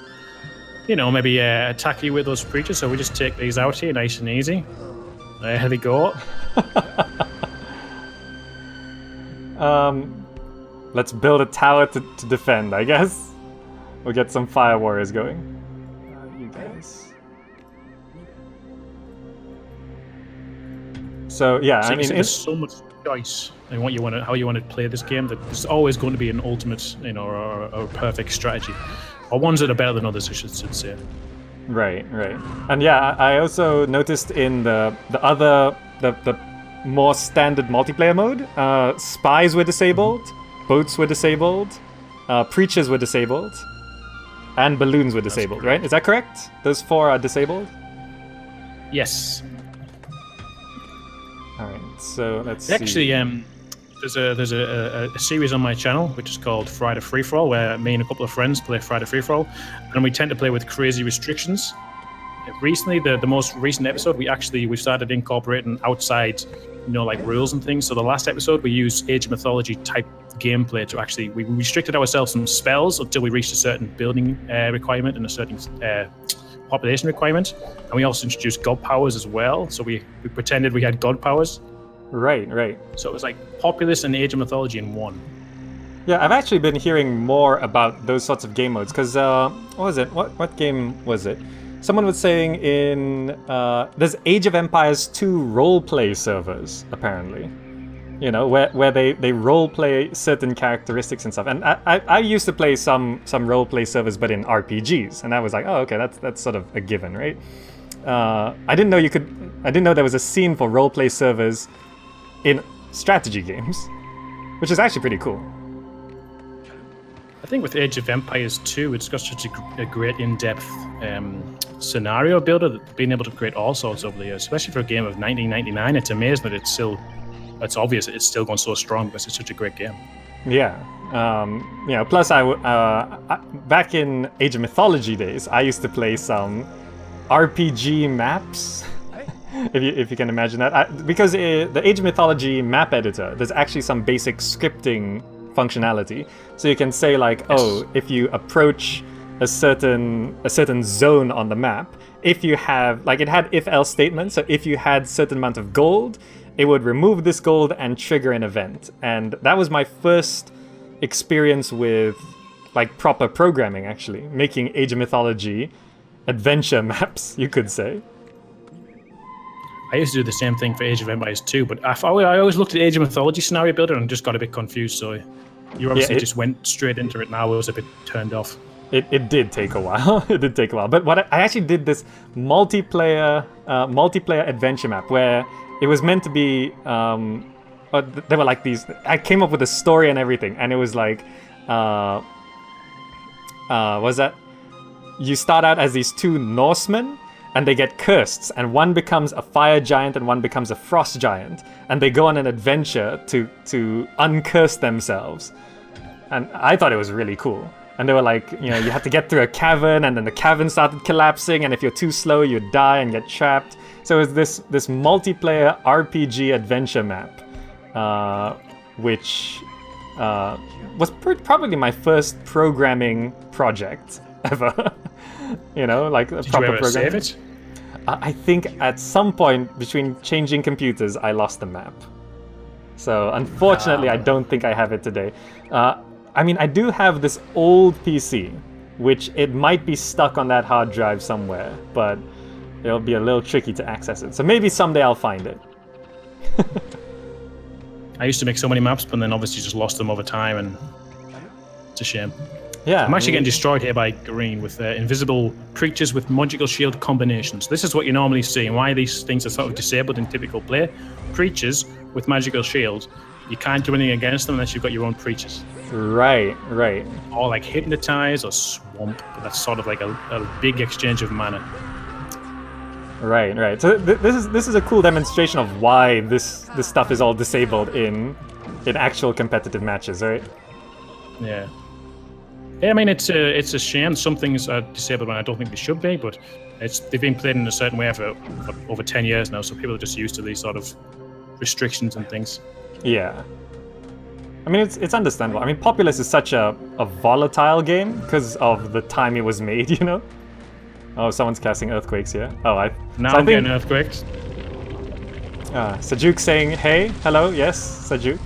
maybe attack you with those preachers. So we just take these out here, nice and easy. There they go. Let's build a tower to defend, I guess. We'll get some Fire Warriors going. You guys. So yeah, I mean, there's so much choice in how you want to play this game that there's always going to be an ultimate, or a perfect strategy, or ones that are better than others, I should say. Right. And yeah, I also noticed in the more standard multiplayer mode, spies were disabled, boats were disabled, preachers were disabled, and balloons were disabled, right? Is that correct? Those 4 are disabled? Yes. Alright, so let's see. Actually, there's a series on my channel which is called Friday Free For All, where me and a couple of friends play Friday Free For All, and we tend to play with crazy restrictions. Recently, the most recent episode, we started incorporating outside, like rules and things. So the last episode, we used Age of Mythology type gameplay to actually, we restricted ourselves from spells until we reached a certain building requirement and a certain population requirement. And we also introduced god powers as well. So we pretended we had god powers. Right. So it was like Populous and Age of Mythology in one. Yeah, I've actually been hearing more about those sorts of game modes, because, what was it? What game was it? Someone was saying there's Age of Empires 2 roleplay servers, apparently. Where they roleplay certain characteristics and stuff. And I used to play some roleplay servers, but in RPGs, and I was like, oh, okay, that's sort of a given, right? I didn't know there was a scene for roleplay servers in strategy games, which is actually pretty cool. I think with Age of Empires 2, it's got such a great in-depth scenario builder that being able to create all sorts over the years, especially for a game of 1999, it's amazing that it's obvious that it's still going so strong because it's such a great game. Yeah. Plus back in Age of Mythology days, I used to play some RPG maps, if you can imagine that. Because the Age of Mythology map editor, there's actually some basic scripting functionality. So you can say like, oh, if you approach a certain zone on the map, if you have, like, it had if-else statements, so if you had certain amount of gold, it would remove this gold and trigger an event. And that was my first experience with like proper programming, actually, making Age of Mythology adventure maps, you could say. I used to do the same thing for Age of Empires 2, but I always looked at Age of Mythology scenario builder and just got a bit confused, so you obviously just went straight into it, and I was a bit turned off. It did take a while. It did take a while. But what I actually did this multiplayer adventure map where it was meant to be there were like these, I came up with a story and everything, and it was like was that you start out as these two Norsemen, and they get cursed, and one becomes a fire giant and one becomes a frost giant, and they go on an adventure to uncurse themselves. And I thought it was really cool. And they were like, you had to get through a cavern, and then the cavern started collapsing, and if you're too slow, you'd die and get trapped. So it was this multiplayer RPG adventure map, which was probably my first programming project ever. Like a proper program. Did you ever save it? I think at some point between changing computers, I lost the map. So unfortunately, I don't think I have it today. I mean, I do have this old PC, which it might be stuck on that hard drive somewhere, but it'll be a little tricky to access it. So maybe someday I'll find it. I used to make so many maps, but then obviously just lost them over time, and it's a shame. Yeah, I'm actually getting destroyed here by green with invisible creatures with magical shield combinations. This is what you normally see, and why these things are sort of disabled in typical play. Creatures with magical shields, you can't do anything against them unless you've got your own creatures. Right. Or like hypnotize or swamp. That's sort of like a big exchange of mana. Right. So this is a cool demonstration of why this stuff is all disabled in actual competitive matches, right? Yeah. Yeah, I mean, it's a shame. Some things are disabled when I don't think they should be, but they've been played in a certain way for over 10 years now, so people are just used to these sort of restrictions and things. Yeah. I mean, it's understandable. I mean, Populous is such a volatile game because of the time it was made, Oh, someone's casting earthquakes here. Oh, I'm getting earthquakes. Zakhcolyte saying, hey, hello, yes, Zakhcolyte.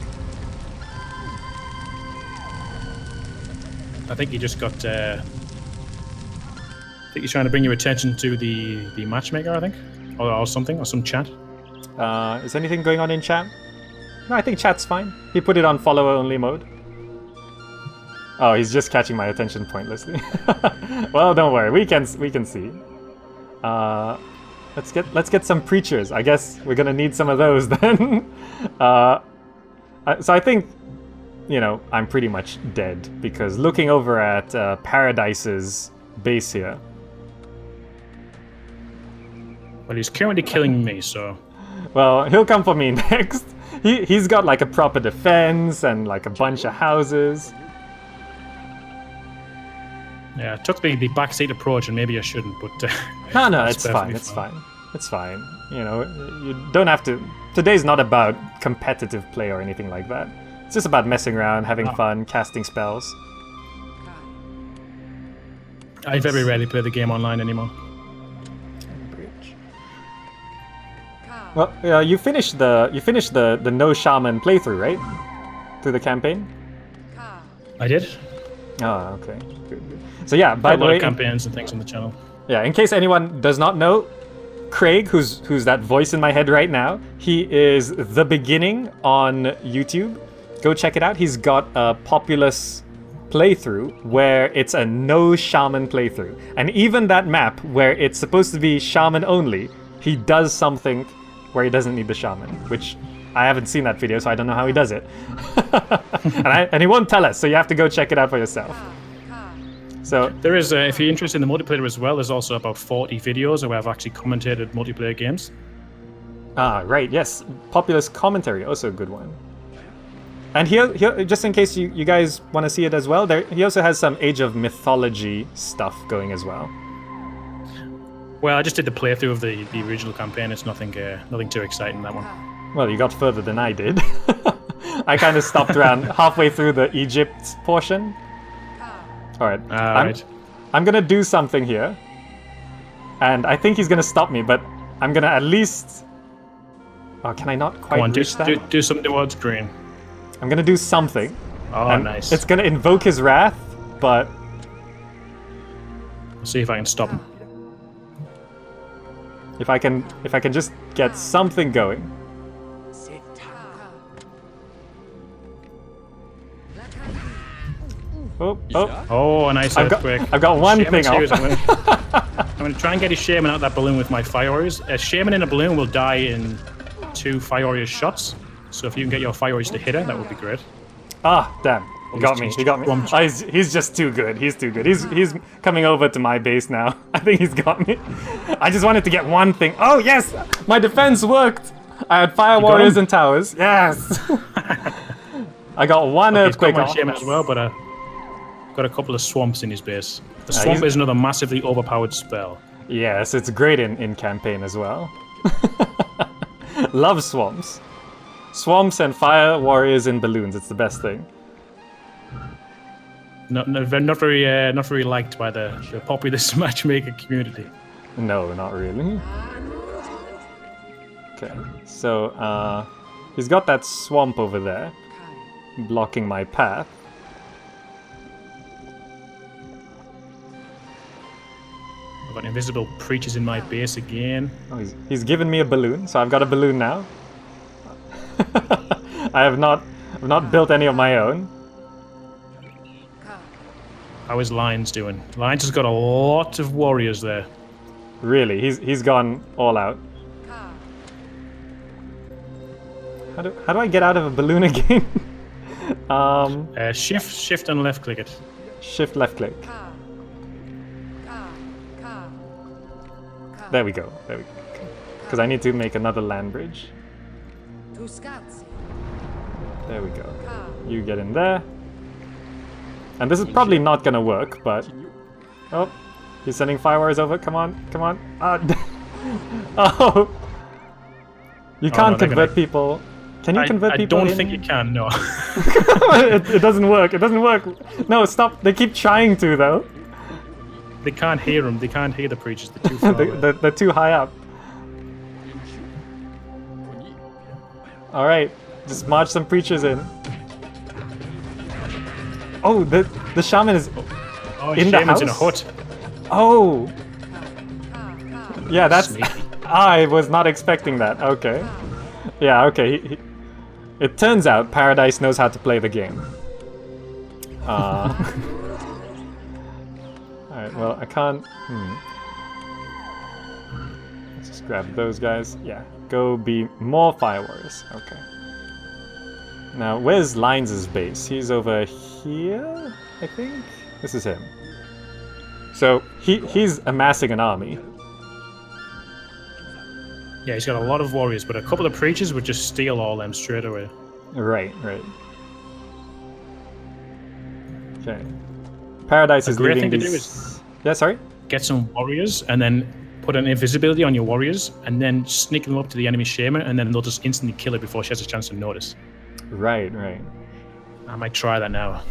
I think you just got. I think he's trying to bring your attention to the matchmaker, I think, or something, or some chat. Is anything going on in chat? No, I think chat's fine. He put it on follower only mode. Oh, he's just catching my attention pointlessly. Well, don't worry, we can see. Let's get some preachers. I guess we're gonna need some of those then. So I think, I'm pretty much dead, because looking over at Paradise's base here. Well, he's currently killing me, so. Well, he'll come for me next. He's got like a proper defense and like a bunch of houses. Yeah, I took the backseat approach, and maybe I shouldn't, but... No, it's fine. It's fine. You don't have to... Today's not about competitive play or anything like that. It's just about messing around, having fun, casting spells. I very rarely play the game online anymore. Well, you finished the no shaman playthrough, right? Through the campaign? I did. Oh, okay. Good. So yeah, by the way, a lot of campaigns and things on the channel. Yeah, in case anyone does not know, Craig, who's that voice in my head right now, he is The Beginning on YouTube. Go check it out. He's got a Populous playthrough where it's a no shaman playthrough. And even that map where it's supposed to be shaman only, he does something where he doesn't need the shaman, which I haven't seen that video, so I don't know how he does it. and he won't tell us, so you have to go check it out for yourself. So there is, if you're interested in the multiplayer as well, there's also about 40 videos where I've actually commentated multiplayer games. Ah, right, yes. Populous commentary, also a good one. And he just in case you guys want to see it as well, he also has some Age of Mythology stuff going as well. Well, I just did the playthrough of the original campaign. It's nothing too exciting, that one. Well, you got further than I did. I kind of stopped around halfway through the Egypt portion. Alright, I'm gonna do something here. And I think he's gonna stop me, but I'm gonna at least... Oh, can I not quite reach that? Do something towards green. I'm gonna do something. Oh, nice. It's gonna invoke his wrath, but... I'll see if I can stop him. If I can just get something going. Oh, a nice earthquake. I've got one thing off. I'm going to try and get his Shaman out of that balloon with my Fire Warriors. A Shaman in a balloon will die in 2 Fire Warriors shots. So if you can get your Fire Warriors to hit her, that would be great. Ah, damn. He got me. He got me. Oh, he's just too good. He's too good. He's coming over to my base now. I think he's got me. I just wanted to get one thing. Oh, yes! My defense worked! I had Fire Warriors and towers. Yes! I got one earthquake off. Shaman as well, but got a couple of swamps in his base. The swamp is another massively overpowered spell. Yes, it's great in campaign as well. Love swamps. Swamps and Fire Warriors in balloons. It's the best thing. Not very liked by the Populous matchmaking community. No, not really. Okay, so he's got that swamp over there, blocking my path. I've got invisible preachers in my base again. Oh, he's given me a balloon, so I've got a balloon now. I have not built any of my own. How is Lions doing? Lions has got a lot of warriors there. Really, he's gone all out. How do I get out of a balloon again? Shift and left click it. Shift left click. There we go. There we go. Because I need to make another land bridge. There we go. You get in there. And this is probably not gonna work, but... Oh, he's sending Fire Warriors over. Come on, come on. Oh! You can't convert people. Can you convert people? I don't think you can, no. It doesn't work. It doesn't work. No, stop. They keep trying to, though. They can't hear them. They can't hear the preachers. They're too far away. They're too high up. Alright, just march some preachers in. Oh, the shaman is in the house? In a hut. Oh! Yeah, that's... I was not expecting that. Okay. Yeah, okay. It turns out Paradise knows how to play the game. Alright, well, I can't... Let's just grab those guys. Yeah, go be more Fire Warriors. Okay. Now, where's Lines' base? He's over here, I think? This is him. So, he's amassing an army. Yeah, he's got a lot of warriors, but a couple of preachers would just steal all them straight away. Right, right. Okay. Paradise is leaving these... thing to do is... Yeah, sorry? Get some warriors, and then put an invisibility on your warriors, and then sneak them up to the enemy shaman, and then they'll just instantly kill her before she has a chance to notice. Right, right. I might try that now.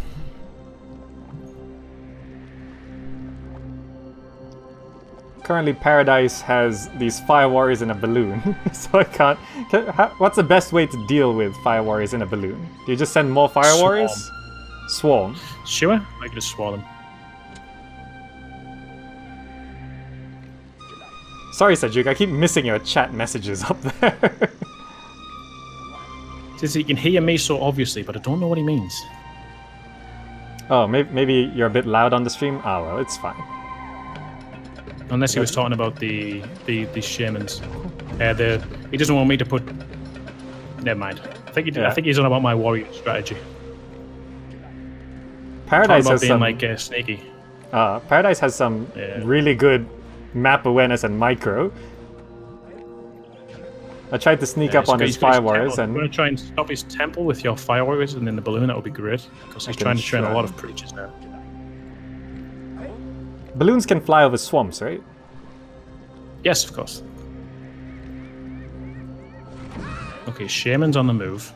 Currently, Paradise has these Fire Warriors in a balloon, so I can't... What's the best way to deal with Fire Warriors in a balloon? Do you just send more Fire Warriors? Swarm. Sure, I could just swarm them. Sorry, Sajuk, I keep missing your chat messages up there. Since he can hear me so obviously, but I don't know what he means. Oh, maybe you're a bit loud on the stream? Oh, well, it's fine. Unless he was talking about the shamans. He doesn't want me to put Never mind. I think he's on about my warrior strategy. Paradise Talking about has being some like sneaky. Paradise has some really good map awareness and micro. I tried to sneak up on his fire warriors and... I'm going to try and stop his temple with your fire warriors and then the balloon. That would be great. Because he's trying to train a lot of preachers now. Balloons can fly over swamps, right? Yes, of course. Okay, Shaman's on the move.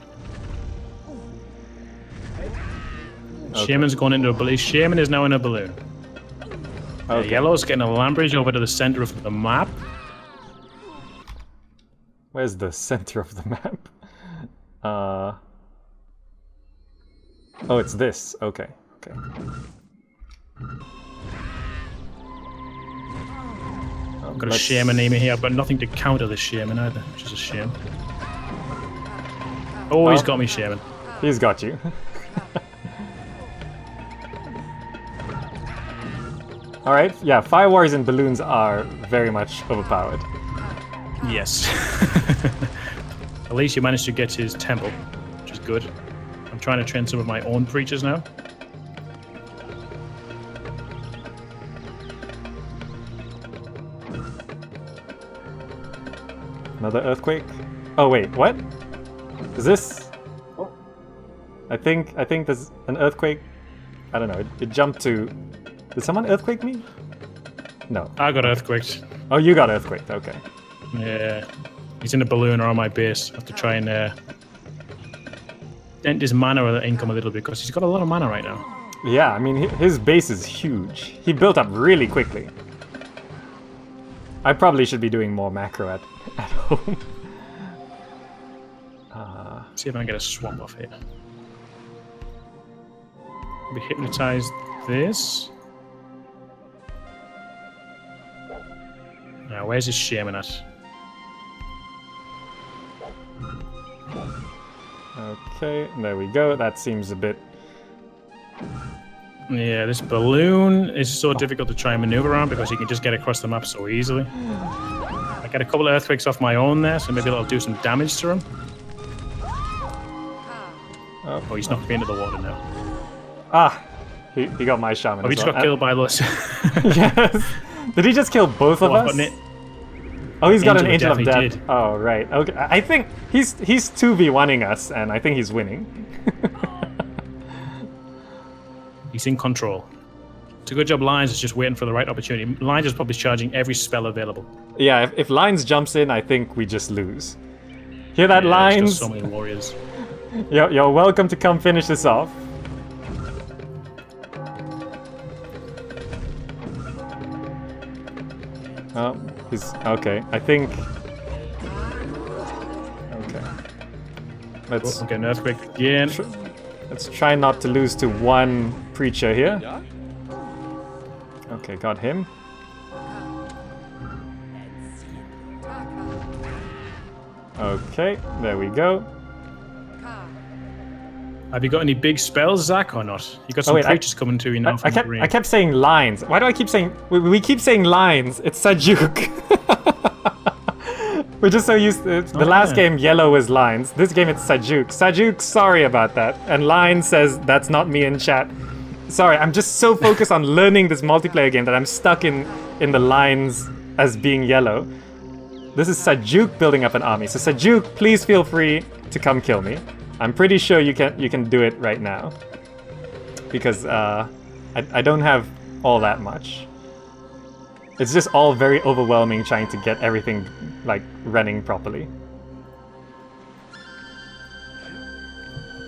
Okay. Shaman's going into a balloon. Shaman is now in a balloon. Okay. Yellow's getting a land bridge over to the center of the map. Where's the center of the map? Oh, it's this. Okay. Okay. I've got a Shaman aiming here. I've got nothing to counter this Shaman either, which is a shame. Oh, he's got me, Shaman. He's got you. Alright, yeah, fire warriors and balloons are very much overpowered. Yes. At least you managed to get his temple, which is good. I'm trying to train some of my own preachers now. Another earthquake? Oh wait, what? Is this... I think there's an earthquake. I don't know, it jumped to... Did someone earthquake me? No. I got earthquaked. Oh, you got earthquaked, okay. Yeah. He's in a balloon or on my base. I have to try and dent his mana or income a little bit because he's got a lot of mana right now. Yeah, I mean, his base is huge. He built up really quickly. I probably should be doing more macro at home. See if I can get a swamp off here. We hypnotize this. Now, where's his Shaman at? Okay, there we go. That seems a bit... Yeah, this balloon is so difficult to try and maneuver around because you can just get across the map so easily. I got a couple of earthquakes off my own there, so maybe that'll do some damage to him. Oh, he's knocked me into the water now. Ah! He got my shaman. Oh, he just got killed by those. Yes! Did he just kill both of us? Oh, he's got an Angel of Death. Oh, right. Okay. I think he's 2v1ing us, and I think he's winning. He's in control. It's a good job Lions is just waiting for the right opportunity. Lions is probably charging every spell available. Yeah, if Lions jumps in, I think we just lose. Hear that, Lions? So many warriors. You're welcome to come finish this off. Oh, he's... Okay, I think... Okay. Let's... Okay, an earthquake again. Let's try not to lose to one preacher here. Okay, got him. Okay, there we go. Have you got any big spells, Zach, or not? You got some preachers coming to you now. I kept saying lines. Why do I keep saying... We keep saying lines. It's Zakhcolyte. We're just so used to... The last game, yellow was lines. This game, it's Zakhcolyte. Zakhcolyte, sorry about that. And Line says, that's not me in chat. Sorry, I'm just so focused on learning this multiplayer game that I'm stuck in the lines as being yellow. This is Zakhcolyte building up an army. So Zakhcolyte, please feel free to come kill me. I'm pretty sure you can do it right now. Because I don't have all that much. It's just all very overwhelming trying to get everything like running properly.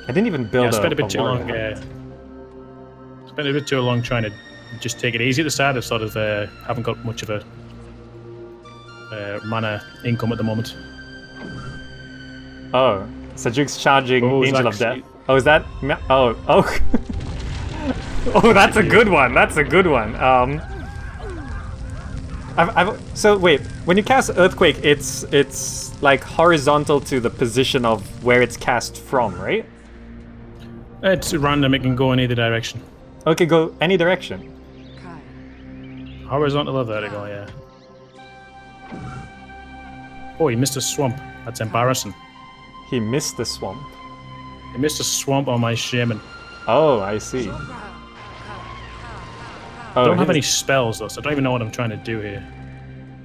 I didn't even build spent a bit too long. Spent a bit too long trying to just take it easy at the start. I sort of haven't got much of a mana income at the moment. Oh, Zakhcolyte's charging Angel of Death. Oh, is that? Oh. Oh, that's a good one. That's a good one. So wait, when you cast Earthquake, it's like horizontal to the position of where it's cast from, right? It's random. It can go in either direction. Okay, go any direction. Horizontal or vertical, yeah. Oh, he missed a swamp. That's embarrassing. He missed the swamp. He missed a swamp on my shaman. Oh, I see. I don't have any spells though, so I don't even know what I'm trying to do here.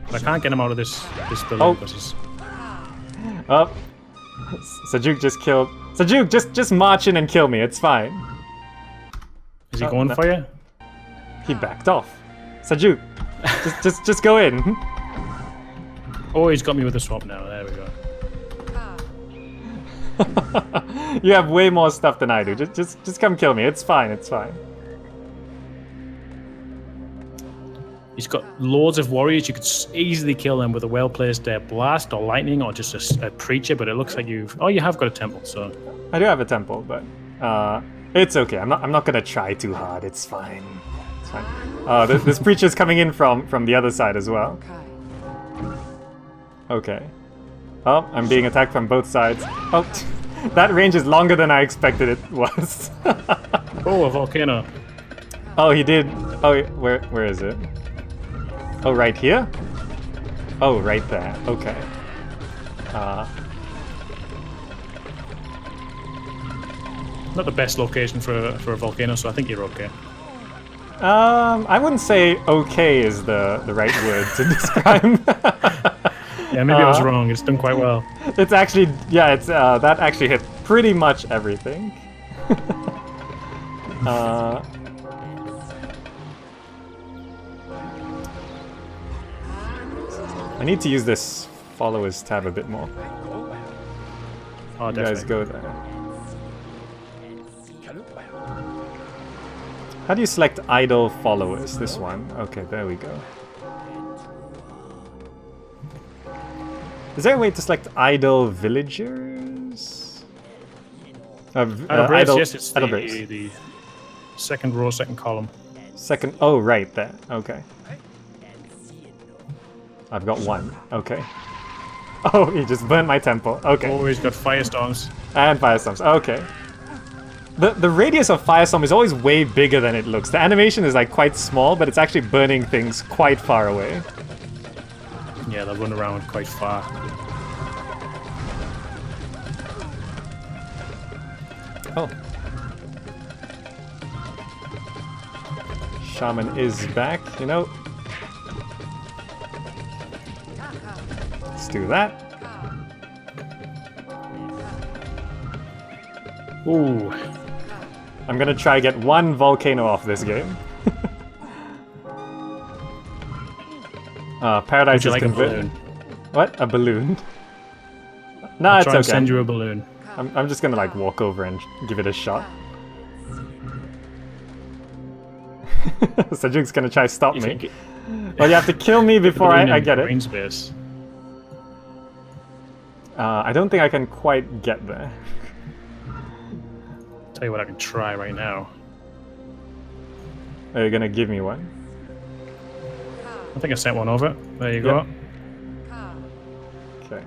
But I can't get him out of this balloon because he's... Oh, Zakhcolyte just killed. Zakhcolyte, just march in and kill me. It's fine. Is he going for you? He backed off. Zakhcolyte, just go in. Oh, he's got me with the swamp now. There we go. You have way more stuff than I do. Just come kill me. It's fine. It's fine. He's got loads of warriors. You could easily kill them with a well-placed blast or lightning or just a preacher. But it looks like you have got a temple. So I do have a temple, but it's okay. I'm not gonna try too hard. It's fine. It's fine. This preacher's coming in from the other side as well. Okay. Oh, I'm being attacked from both sides. Oh, that range is longer than I expected it was. Oh, a volcano. Oh, he did. Oh, where is it? Oh, right here? Oh, right there. Okay. Not the best location for a volcano, so I think you're okay. I wouldn't say okay is the right word to describe. Yeah, maybe I was wrong. It's done quite well. It's actually, yeah, it's that actually hit pretty much everything. I need to use this followers tab a bit more. Oh, You definitely. guys go there. How do you select idle followers? This one. Okay, there we go. Is there a way to select idle villagers? Idle yes, it's idle the second row, second column. Second. Oh, right there. Okay. I've got one. Okay. Oh, he just burnt my temple. Okay. Oh, he's got firestorms. And firestorms. Okay. The radius of firestorm is always way bigger than it looks. The animation is like quite small, but it's actually burning things quite far away. Yeah, they run around quite far. Oh. Shaman is back, you know. Let's do that. Ooh. I'm gonna try get one volcano off this game. Paradise Would you is like a converted. balloon? What? A balloon? No, I'll it's try and okay. send you a balloon. I'm just gonna like walk over and give it a shot. Zakhcolyte's gonna try to stop me. Well, you have to kill me before I get it. Green space. I don't think I can quite get there. Tell you what, I can try right now. Are you gonna give me one? I think I sent one over. There you go. Okay.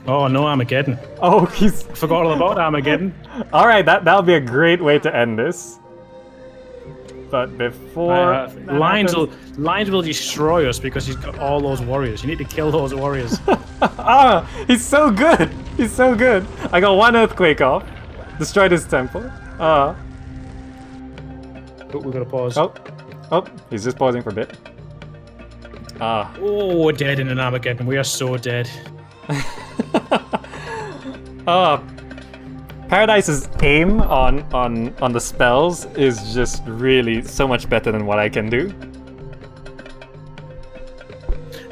Oh no, Armageddon. Oh, he's... I forgot all about Armageddon. Alright, that'll be a great way to end this. But before... Lions will destroy us because he's got all those warriors. You need to kill those warriors. Ah! He's so good! He's so good! I got one earthquake off. Destroyed his temple. Oh, we've got to pause. Oh, he's just pausing for a bit. Ah. Oh, we're dead in an Armageddon. We are so dead. Paradise's aim on the spells is just really so much better than what I can do.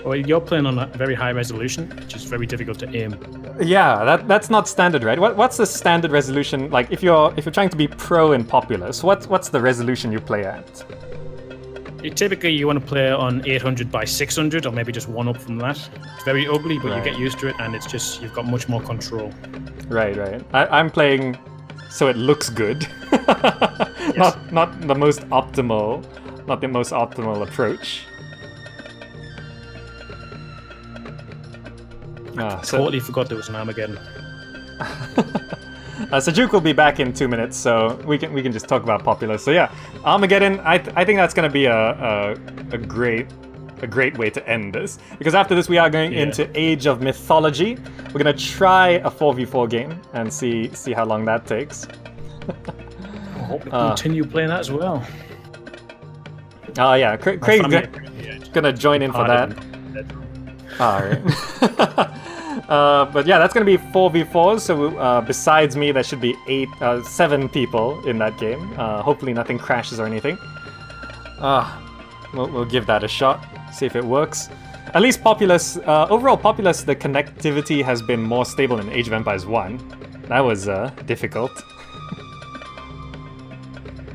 Well, you're playing on a very high resolution, which is very difficult to aim. Yeah, that's not standard, right? What's the standard resolution? Like if you're trying to be pro in Populous, what's the resolution you play at? Typically, you want to play on 800 by 600, or maybe just one up from that. It's very ugly, but Right. you get used to it, and it's just you've got much more control. Right. I'm playing so it looks good. Yes. Not the most optimal approach. Totally forgot there was an Armageddon. Zakhcolyte will be back in 2 minutes, so we can just talk about Populous. So yeah, Armageddon. I think that's gonna be a great a great way to end this. Because after this, we are going into Age of Mythology. We're going to try a 4v4 game and see how long that takes. I hope we continue playing that as well. Oh, yeah. Craig's going to join in for that. Alright. But yeah, that's going to be 4v4s, so besides me, there should be 7 people in that game. Hopefully nothing crashes or anything. We'll give that a shot, see if it works. At least Populous, overall Populous, the connectivity has been more stable in Age of Empires 1. That was difficult.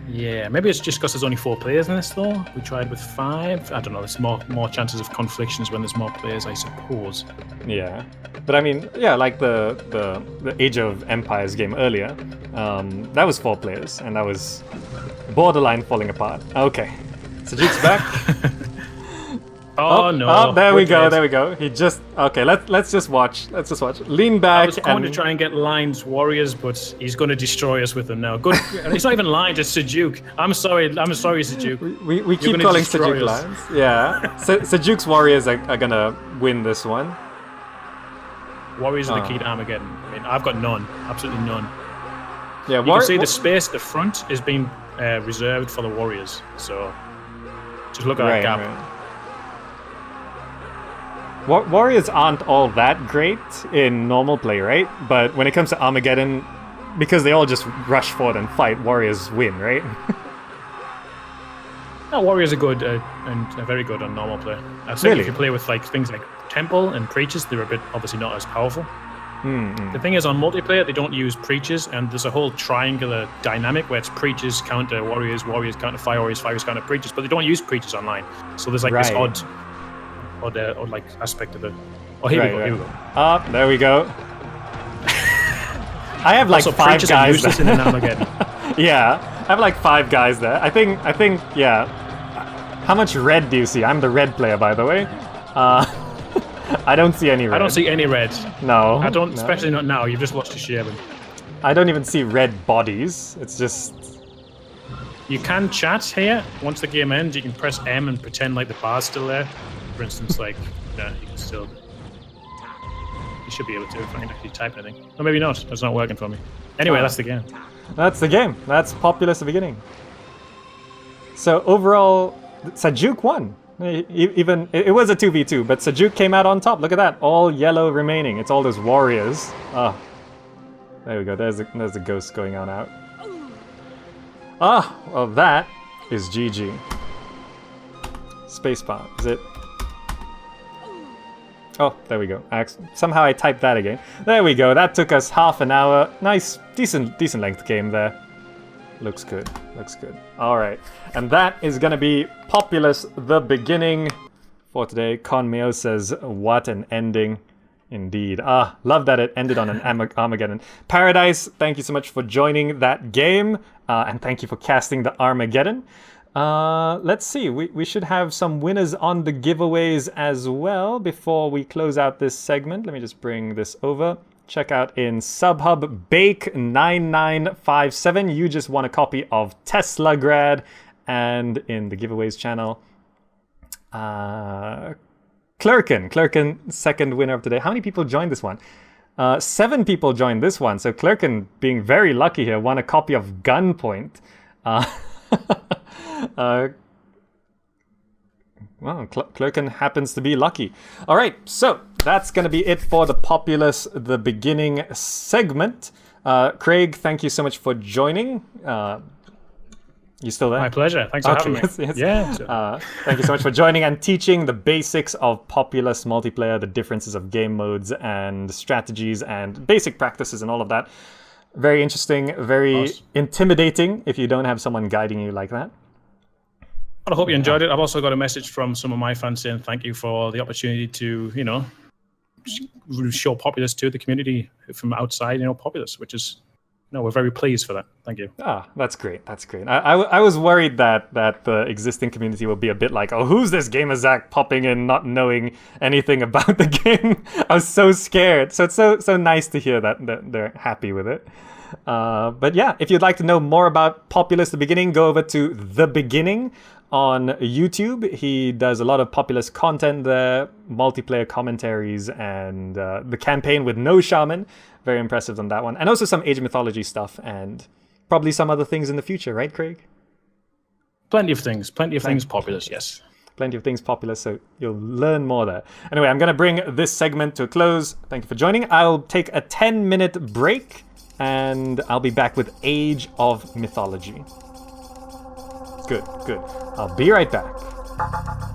Yeah, maybe it's just because there's only 4 players in this though. We tried with 5. I don't know, there's more chances of conflictions when there's more players, I suppose. Yeah. But I mean, yeah, like the Age of Empires game earlier, that was 4 players, and that was borderline falling apart. Okay. Zakhcolyte's back. No. Oh, there we go. He just... Okay, let's just watch. Lean back. I was going to try and get Lion's warriors, but he's going to destroy us with them now. Good. It's not even Lion, it's Zakhcolyte. I'm sorry, Zakhcolyte. We keep calling Zakhcolyte Lions. Yeah. Zakhcolyte's warriors are going to win this one. Warriors are the key to Armageddon. I mean, I've got none. Absolutely none. Yeah, you can see the space at the front is being reserved for the warriors. So just look at that gap. Right. Warriors aren't all that great in normal play, right? But when it comes to Armageddon, because they all just rush forward and fight, warriors win, right? No, warriors are good and very good on normal play. I think if you play with like things like Temple and Preachers, they're a bit obviously not as powerful. The thing is, on multiplayer, they don't use Preachers, and there's a whole triangular dynamic where it's Preachers counter Warriors, Warriors counter Fire Warriors, Fires counter Preachers, but they don't use Preachers online. So there's like this odd like aspect of it. Oh, here we go. There we go. I have like 5 guys there. In an Armageddon. Yeah, I have like 5 guys there. I think, yeah. How much red do you see? I'm the red player, by the way. I don't see any red. I don't see any red. No. I don't, especially not now. You've just lost your sharing. I don't even see red bodies. It's just... You can chat here. Once the game ends, you can press M and pretend like the bar's still there. For instance, like, you can still... You should be able to if I can actually type anything. Or maybe not. It's not working for me. Anyway, that's the game. That's the game. That's Populous at the beginning. So overall, Zakhcolyte won. Even it was a 2v2, but Zakhcolyte came out on top. Look at that. All yellow remaining. It's all those warriors. There we go. There's a ghost going on out. Well, that is GG. Spacebar. Is it? Oh, there we go. Somehow I typed that again. There we go. That took us half an hour. Nice, decent length game there. Looks good. All right. And that is going to be Populous, the beginning for today. Conmeo says, what an ending. Indeed. Love that it ended on an Armageddon. Paradise, thank you so much for joining that game. And thank you for casting the Armageddon. Let's see. We should have some winners on the giveaways as well before we close out this segment. Let me just bring this over. Check out in Subhub Bake9957. You just won a copy of Tesla Grad. And in the giveaways channel, Clerkin, second winner of today. How many people joined this one? 7 people joined this one. So Clerkin, being very lucky here, won a copy of Gunpoint. Well, Clerkin happens to be lucky. All right, so that's going to be it for the Populous, the beginning segment. Craig, thank you so much for joining. You still there? My pleasure. Thanks for having me. Yes. Yeah. Thank you so much for joining and teaching the basics of Populous multiplayer, the differences of game modes and strategies and basic practices and all of that. Very interesting, very intimidating if you don't have someone guiding you like that. I hope you enjoyed it. I've also got a message from some of my fans saying thank you for the opportunity to, show Populous to the community from outside, Populous, which is, we're very pleased for that. Thank you. That's great. I was worried that the existing community will be a bit like, oh, who's this GamerZakh popping in, not knowing anything about the game? I was so scared. So it's so nice to hear that they're happy with it. But yeah, if you'd like to know more about Populous the Beginning, go over to The Beginning on YouTube. He does a lot of Populous content there, multiplayer commentaries, and the campaign with no shaman. Very impressive on that one. And also some Age of Mythology stuff, and probably some other things in the future, right, Craig? Plenty of things Populous, yes. Plenty of things Populous, so you'll learn more there. Anyway, I'm going to bring this segment to a close. Thank you for joining. I'll take a 10-minute break, and I'll be back with Age of Mythology. Good. I'll be right back.